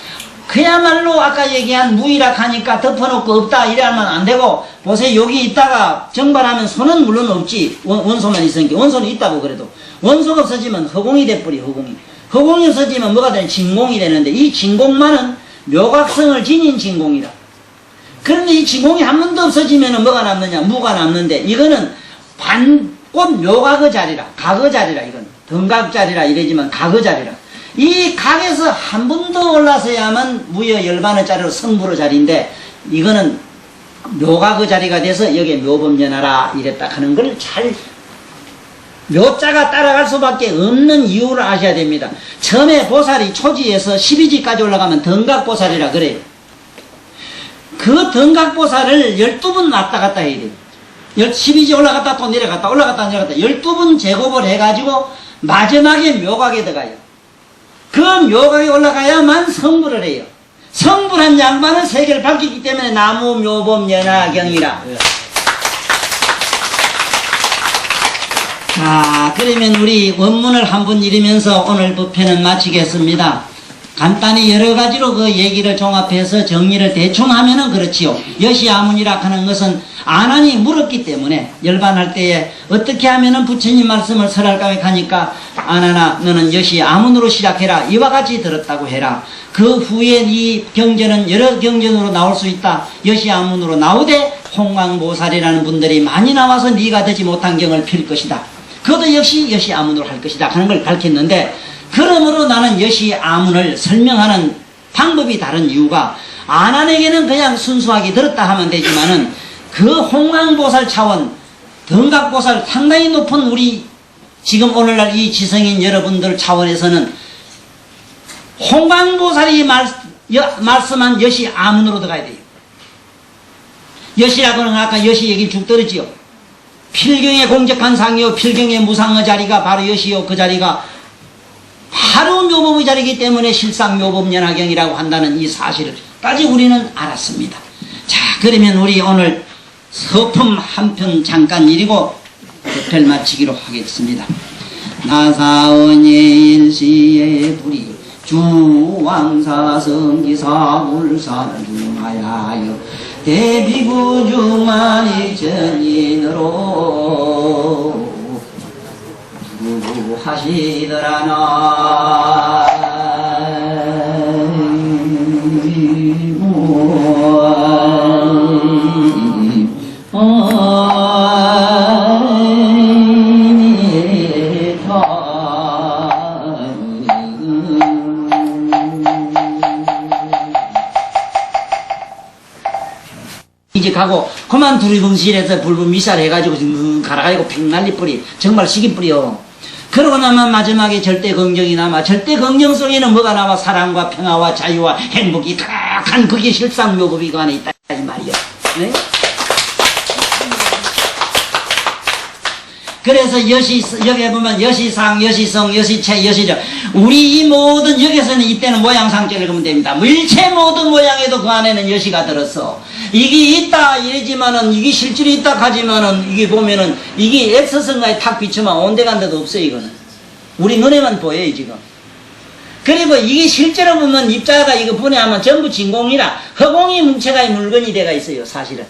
그야말로 아까 얘기한 무의라 하니까 덮어놓고 없다 이래야만 안 되고 보세요. 여기 있다가 정발하면 손은 물론 없지. 원소만 있으니까 원소는 있다고 그래도 원소가 없어지면 허공이 돼버려. 허공이 없어지면 뭐가 되는 진공이 되는데 이 진공만은 묘각성을 지닌 진공이다. 그런데 이 진공이 한 번도 없어지면 뭐가 남느냐? 무가 남는데 이거는 곧 묘각의 자리라 각의 자리라. 이건 등각 자리라 이러지만 각의 자리라. 이 각에서 한 번 더 올라서야만 무여 열반의 자리로 성불의 자리인데 이거는 묘각의 자리가 돼서 여기에 묘법연화라 이랬다 하는 걸 잘 묘자가 따라갈 수밖에 없는 이유를 아셔야 됩니다. 처음에 보살이 초지에서 12지까지 올라가면 등각보살이라 그래요. 그 등각보살을 12번 왔다 갔다 해야 돼요. 12지 올라갔다 또 내려갔다 올라갔다 내려갔다 12번 제곱을 해가지고 마지막에 묘각에 들어가요. 그 묘각에 올라가야만 성불을 해요. 성불한 양반은 세계를 밝히기 때문에 나무 묘법 연화경이라. 자, 그러면 우리 원문을 한번 읽으면서 오늘 법회는 마치겠습니다. 간단히 여러 가지로 그 얘기를 종합해서 정리를 대충 하면은 그렇지요. 여시아문이라 하는 것은 아난이 물었기 때문에 열반할 때에 어떻게 하면은 부처님 말씀을 설할까 하니까 아난아 너는 여시아문으로 시작해라. 이와 같이 들었다고 해라. 그 후에 이 경전은 여러 경전으로 나올 수 있다. 여시아문으로 나오되 홍광보살이라는 분들이 많이 나와서 네가 되지 못한 경을 필 것이다. 그것도 역시 여시아문으로 할 것이다 하는 걸 밝혔는데 그러므로 나는 여시아문을 설명하는 방법이 다른 이유가 아난에게는 그냥 순수하게 들었다 하면 되지만은 그 홍광보살 차원 등각보살 상당히 높은 우리 지금 오늘날 이 지성인 여러분들 차원에서는 홍광보살이 말씀한 여시아문으로 들어가야 돼요. 여시라고는 아까 여시 얘기 쭉 들었지요. 필경의 공적한 상이요 필경의 무상의 자리가 바로 여시요. 그 자리가 바로 묘법의 자리이기 때문에 실상 묘법연화경이라고 한다는 이 사실까지 우리는 알았습니다. 자, 그러면 우리 오늘 서품 한 편 잠깐 읽고 법회를 마치기로 하겠습니다. 나사언예 일시의 불이 주왕사성기사불사를 중하여 대비구주만이전인으로 하시더라나. 이직하고 그만 두리번실에서 불분 미사를 해가지고 갈아가지고 팽난리 뿌리 정말 시기뿌리요. 그러고 나면 마지막에 절대 긍정이 남아. 절대 긍정 속에는 뭐가 남아? 사랑과 평화와 자유와 행복이 가득한 그게 실상 묘법이 그 안에 있다 이 말이야. 네? 그래서 여기에 보면 여시상, 여시성, 여시체, 여시력. 우리 이 모든 여기서는 이때는 모양상자를 읽으면 됩니다. 일체 모든 모양에도 그 안에는 여시가 들었어. 이게 있다 이러지만은 이게 실질이 있다 하지만은 이게 보면은 이게 X선과에 탁 비추면 온데간데도 없어요. 이거는 우리 눈에만 보여요 지금. 그리고 이게 실제로 보면 입자가 이거 분해하면 전부 진공이라 허공이 뭉쳐가 물건이 돼가 있어요. 사실은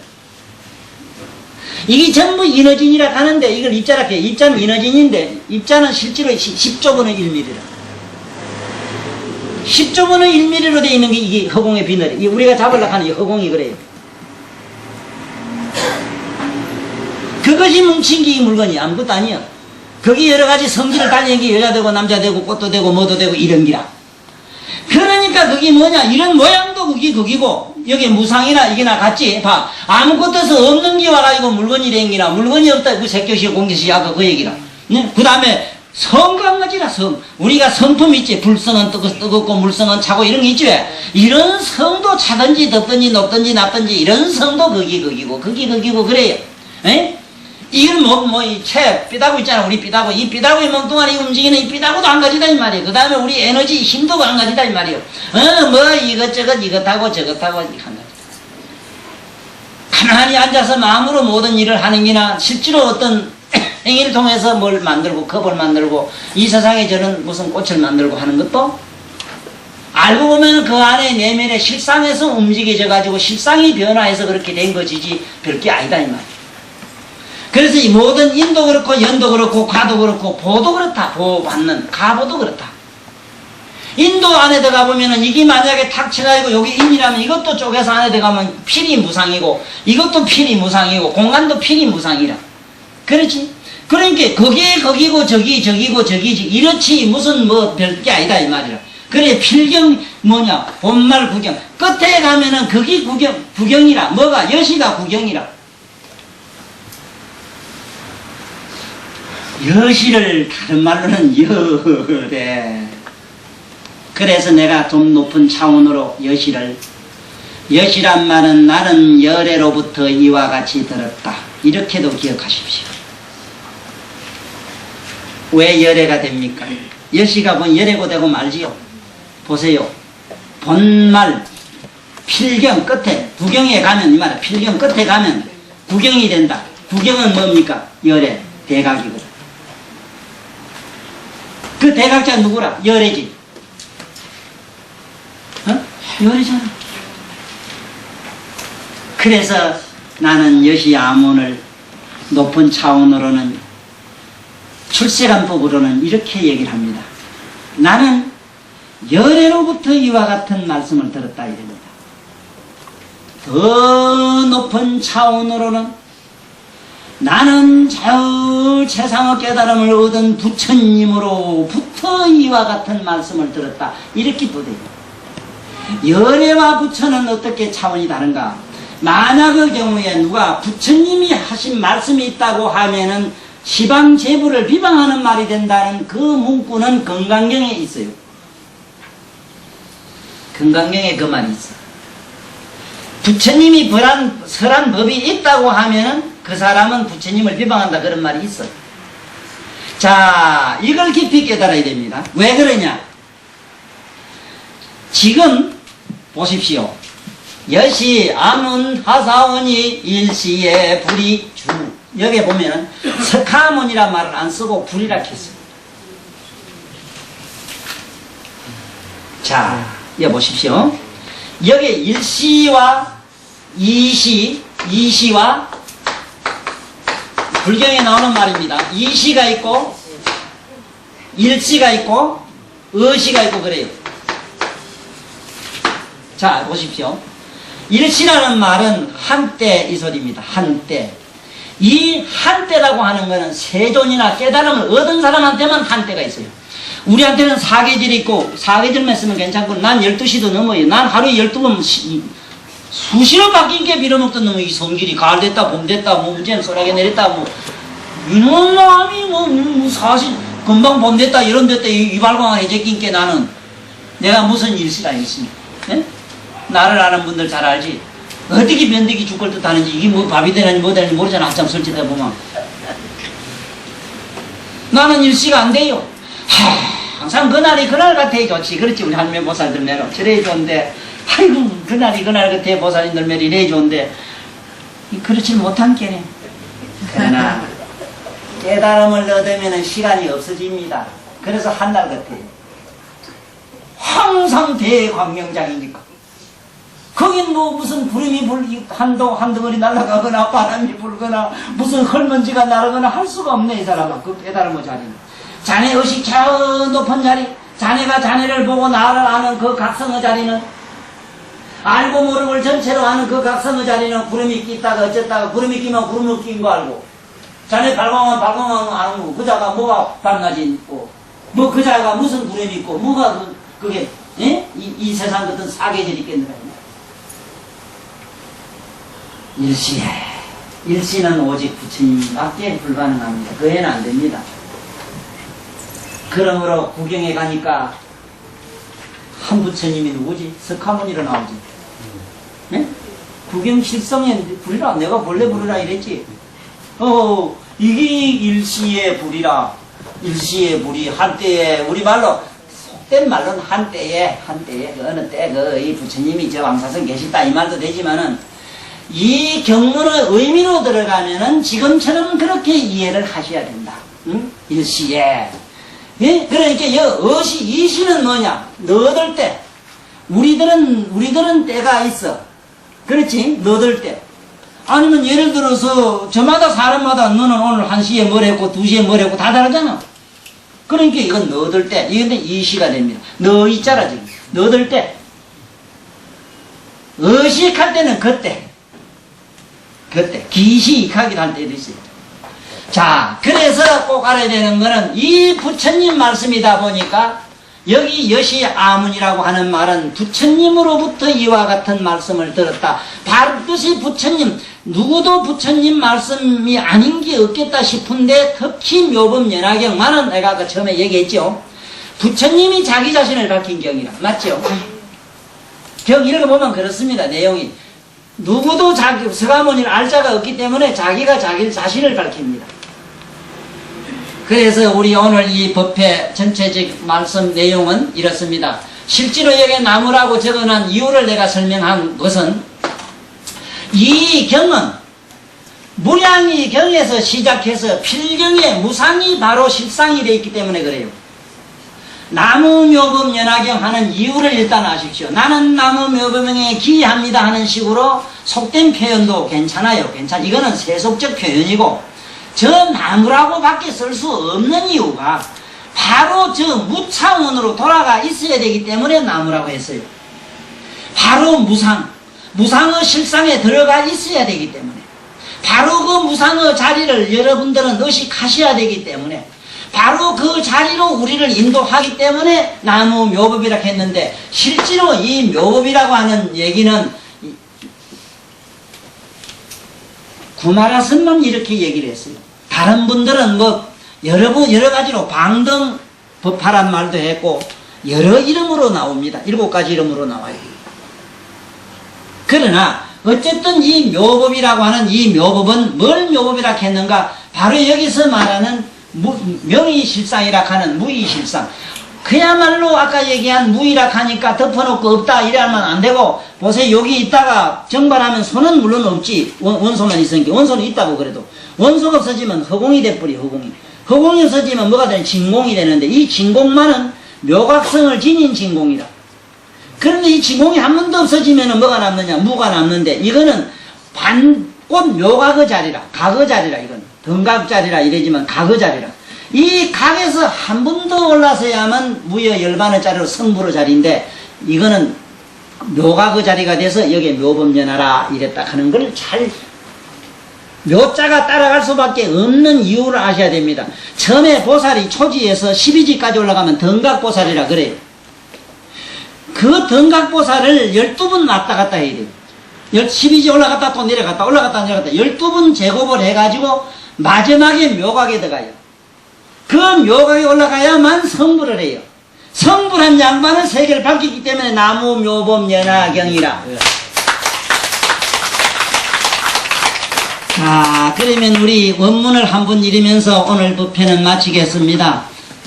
이게 전부 인어진이라 하는데 이걸 입자라 해요. 입자는 인어진인데 입자는 실제로 10조분의 1mm라 10조분의 1mm로 되어 있는 게 이게 허공의 비늘이 우리가 잡으려고 하는 이 허공이 그래요. 그것이 뭉친 게 이 물건이 아무것도 아니야. 거기 여러 가지 성질을 달리는 게 여자 되고 남자 되고 꽃도 되고 뭐도 되고 이런 기라. 그러니까 그게 뭐냐 이런 모양도 그게 거기고 여기 무상이나 이게나 같지. 봐 아무것도 없는 게 와가지고 물건이 된 기라. 물건이 없다 그 색교시 공기시 아까 그 얘기라. 네? 그 다음에 성강아지라 성. 우리가 성품 있지. 불성은 뜨겁고 물성은 차고 이런 게 있지. 왜? 이런 성도 차든지 덥든지 높든지 낮든지 이런 성도 거기고 그래요. 에? 이건 이 삐다구 있잖아. 우리 삐다구. 이 삐다구의 몸뚱아리 움직이는 이 삐다구도 한 가지다 이 말이에요. 그 다음에 우리 에너지 힘도 한 가지다 이 말이에요. 이것저것 이것하고 저것하고 한 가지. 가만히 앉아서 마음으로 모든 일을 하는 게나 실제로 어떤 행위를 통해서 뭘 만들고 컵을 만들고 이 세상에 저는 무슨 꽃을 만들고 하는 것도 알고 보면 그 안에 내면의 실상에서 움직여져 가지고 실상이 변화해서 그렇게 된 것이지 별게 아니다 이 말이에요. 그래서 이 모든 인도 그렇고 연도 그렇고 가도 그렇고 보도 그렇다. 보받는 가보도 그렇다. 인도 안에 들어가 보면은 이게 만약에 탁 쳐가지고 여기 인이라면 이것도 쪼개서 안에 들어가면 필이 무상이고 이것도 필이 무상이고 공간도 필이 무상이라. 그렇지? 그러니까 거기에 거기고 저기고 저기지 이렇지 무슨 뭐 별게 아니다 이 말이라. 그래 필경 뭐냐 본말 구경 끝에 가면은 거기 구경이라. 뭐가 여시가 구경이라. 여시를 다른 말로는 여래. 그래서 내가 좀 높은 차원으로 여시란 말은 나는 열애로부터 이와 같이 들었다. 이렇게도 기억하십시오. 왜 열애가 됩니까? 여시가 본 열애고 되고 말지요. 보세요. 본말 필경 끝에 부경에 가면 이 말이야. 필경 끝에 가면 구경이 된다. 구경은 뭡니까? 열애 대각이거든. 그 대각자 누구라? 열애지. 어? 열애잖아. 그래서 나는 여시 아문을 높은 차원으로는 출세관법으로는 이렇게 얘기를 합니다. 나는 열애로부터 이와 같은 말씀을 들었다 이럽니다. 더 높은 차원으로는 나는 저 최상의 깨달음을 얻은 부처님으로부터 이와 같은 말씀을 들었다 이렇게 또 돼요. 열애와 부처는 어떻게 차원이 다른가? 만약의 경우에 누가 부처님이 하신 말씀이 있다고 하면은 시방제부를 비방하는 말이 된다는 그 문구는 건강경에 있어요. 건강경에 그 말이 있어. 부처님이 설한 법이 있다고 하면은 그 사람은 부처님을 비방한다 그런 말이 있어. 자, 이걸 깊이 깨달아야 됩니다. 왜 그러냐? 지금 보십시오. 여시 아문 하사원이 일시에 불이 주. 여기 보면은 석하문이란 말을 안 쓰고 불이라 했습니다. 자, 여기 보십시오. 여기 일시와 이시와 불경에 나오는 말입니다. 이시가 있고 일시가 있고 어시가 있고 그래요. 자, 보십시오. 일시라는 말은 한때 이 소리입니다. 한때. 이 한때라고 하는 것은 세존이나 깨달음을 얻은 사람한테만 한때가 있어요. 우리한테는 사계절이 있고 사계절만 쓰면 괜찮고 난 12시도 넘어요. 난 하루에 12번 수시로 바뀐 게 빌어먹던 놈이 성길이 가을 됐다 봄 됐다 뭐 문제는 소라게 내렸다 뭐 이놈이 뭐 사실 금방 봄 됐다 이런 됐다 이 발광을 해제낀 게 나는 내가 무슨 일시라 일시. 네? 나를 아는 분들 잘 알지. 어떻게 면대기 죽을 듯 하는지 이게 뭐 밥이 되는지 뭐 되는지 모르잖아. 한참 설치다 보면 나는 일시가 안 돼요. 항상 그날이 그날 같아 좋지. 그렇지. 우리 할매 보살들 매로 저래 좋은데 아이고 그날이 그날 같아 보살님들 매로 이래 좋은데 그렇지 못한 게네. 그러나 깨달음을 얻으면 시간이 없어집니다. 그래서 한날 같아요. 항상 대광명장이니까 거긴 뭐 무슨 구름이 한 덩어리 날아가거나 바람이 불거나 무슨 헐먼지가 나르거나 할 수가 없네 이 사람은. 그 깨달음의 자리는 자네 의식 저 높은 자리, 자네가 자네를 보고 나를 아는 그 각성의 자리는, 알고 모르고를 전체로 아는 그 각성의 자리는 구름이 끼다가 어쨌다가 구름이 끼면 구름이 낀 거 알고, 자네 발광은 아는 거, 그 자가 뭐가 밤낮이 있고 뭐 그 자가 무슨 구름이 있고 뭐가 그게 예? 이 세상 같은 사계절이 있겠느냐. 일시는 오직 부처님밖에 불가능합니다. 그 애는 안 됩니다. 그러므로 구경에 가니까 한 부처님이 누구지? 석하모니로 나오지. 네? 구경 실성에 불이라 내가 본래 부르라 이랬지. 이게 일시의 불이라. 일시의 불이 한때에 우리 말로 속된 말로는 한때에 그 어느 때 이 부처님이 저 왕사성 계시다 이 말도 되지만은 이 경문의 의미로 들어가면은 지금처럼 그렇게 이해를 하셔야 된다. 응? 일시에. 예? 그러니까 어시 이시는 뭐냐? 너들 때. 우리들은 때가 있어. 그렇지? 너들 때. 아니면 예를 들어서 저마다 사람마다 너는 오늘 1시에 뭘 했고 2시에 뭘 했고 다 다르잖아. 그러니까 이건 너들 때. 이건데 이시가 됩니다. 너 있잖아 지금. 너들 때. 어식할 때는 그때. 기시익하기도 할 때도 있어요. 자, 그래서 꼭 알아야 되는 거는 이 부처님 말씀이다 보니까 여기 여시 아문이라고 하는 말은 부처님으로부터 이와 같은 말씀을 들었다. 반드시 부처님, 누구도 부처님 말씀이 아닌 게 없겠다 싶은데 특히 묘법 연화경만은 내가 아까 처음에 얘기했죠. 부처님이 자기 자신을 밝힌 경이라. 맞죠? 경 읽어보면 그렇습니다. 내용이. 누구도 서가모니를 알 자가 없기 때문에 자기가 자기 자신을 밝힙니다. 그래서 우리 오늘 이 법회 전체적 말씀 내용은 이렇습니다. 실제로 여기 나무라고 적어놓은 이유를 내가 설명한 것은 이 경은 무량이 경에서 시작해서 필경의 무상이 바로 실상이 되어 있기 때문에 그래요. 나무묘법 연화경 하는 이유를 일단 아십시오. 나는 나무묘법에 기합니다 하는 식으로 속된 표현도 괜찮아요. 이거는 세속적 표현이고, 저 나무라고 밖에 쓸 수 없는 이유가 바로 저 무차원으로 돌아가 있어야 되기 때문에 나무라고 했어요. 바로 무상의 실상에 들어가 있어야 되기 때문에, 바로 그 무상의 자리를 여러분들은 의식하셔야 되기 때문에, 바로 그 자리로 우리를 인도하기 때문에 나무 묘법이라고 했는데, 실제로 이 묘법이라고 하는 얘기는 구마라선만 이렇게 얘기를 했어요. 다른 분들은 뭐 여러 가지로 방등 법화란 말도 했고 여러 이름으로 나옵니다. 7가지 이름으로 나와요. 그러나 어쨌든 이 묘법이라고 하는 이 묘법은 뭘 묘법이라고 했는가? 바로 여기서 말하는 명의실상이라 하는 무의실상. 그야말로 아까 얘기한 무의라 하니까 덮어놓고 없다 이래야만 안 되고, 보세요. 여기 있다가 정발하면 손은 물론 없지. 원소만 있으니까. 원소는 있다고 그래도. 원소가 없어지면 허공이 돼버리, 허공이. 허공이 없어지면 뭐가 되는? 진공이 되는데, 이 진공만은 묘각성을 지닌 진공이라. 그런데 이 진공이 한 번도 없어지면 뭐가 남느냐? 무가 남는데, 이거는 곧 묘각의 자리라. 각의 자리라, 이건. 등각 자리라 이러지만 각의 자리라. 이 각에서 한 번 더 올라서야만 무여 열반의 자리로 성불의 자리인데, 이거는 묘각의 자리가 돼서 여기에 묘법연하라 이랬다 하는 걸 잘, 묘자가 따라갈 수밖에 없는 이유를 아셔야 됩니다. 처음에 보살이 초지에서 12지까지 올라가면 등각보살이라 그래요. 그 등각보살을 12번 왔다 갔다 해야 돼요. 12지 올라갔다 또 내려갔다 올라갔다 내려갔다 12번 제곱을 해가지고 마지막에 묘각에 들어가요. 그 묘각에 올라가야만 성불을 해요. 성불한 양반은 세계를 밝히기 때문에 나무 묘법 연화경이라. 자, 그러면 우리 원문을 한번 읽으면서 오늘 법회는 마치겠습니다.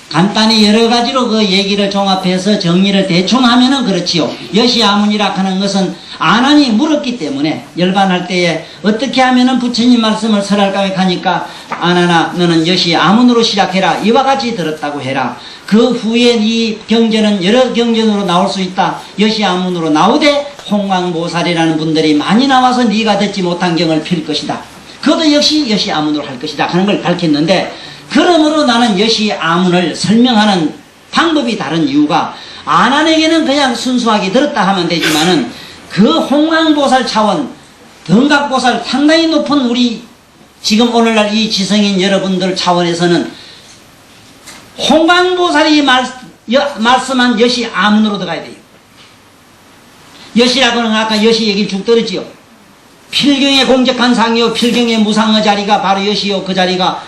간단히 여러 가지로 그 얘기를 종합해서 정리를 대충 하면은 그렇지요. 여시아문이라 하는 것은 아난이 물었기 때문에 열반할 때에 어떻게 하면은 부처님 말씀을 설할까 하니까, 아난아 너는 여시아문으로 시작해라. 이와 같이 들었다고 해라. 그 후에 이 경전은 여러 경전으로 나올 수 있다. 여시아문으로 나오되 홍광보살이라는 분들이 많이 나와서 네가 듣지 못한 경을 필 것이다. 그것도 역시 여시아문으로 할 것이다 하는 걸 밝혔는데, 그러므로 나는 여시아문을 설명하는 방법이 다른 이유가, 아난에게는 그냥 순수하게 들었다 하면 되지만은 그 홍광보살 차원, 등각보살 상당히 높은 우리 지금 오늘날 이 지성인 여러분들 차원에서는 홍광보살이 말씀한 여시아문으로 들어가야 돼요. 여시라고는 아까 여시 얘기 쭉 들었지요. 필경의 공적한 상이요 필경의 무상의 자리가 바로 여시요. 그 자리가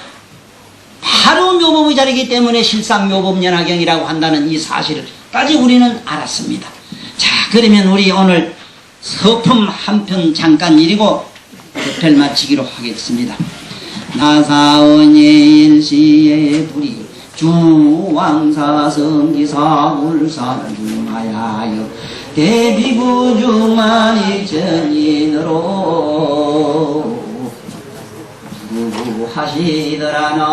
바로 묘법의 자리이기 때문에 실상 묘법연화경이라고 한다는 이 사실을까지 우리는 알았습니다. 자, 그러면 우리 오늘 서품 한 편 잠깐 읽고 법회를 마치기로 하겠습니다. 나사원예 일시의 불이 주왕사성기사울산 중하야여 대비구중만 일전인으로 하시더라나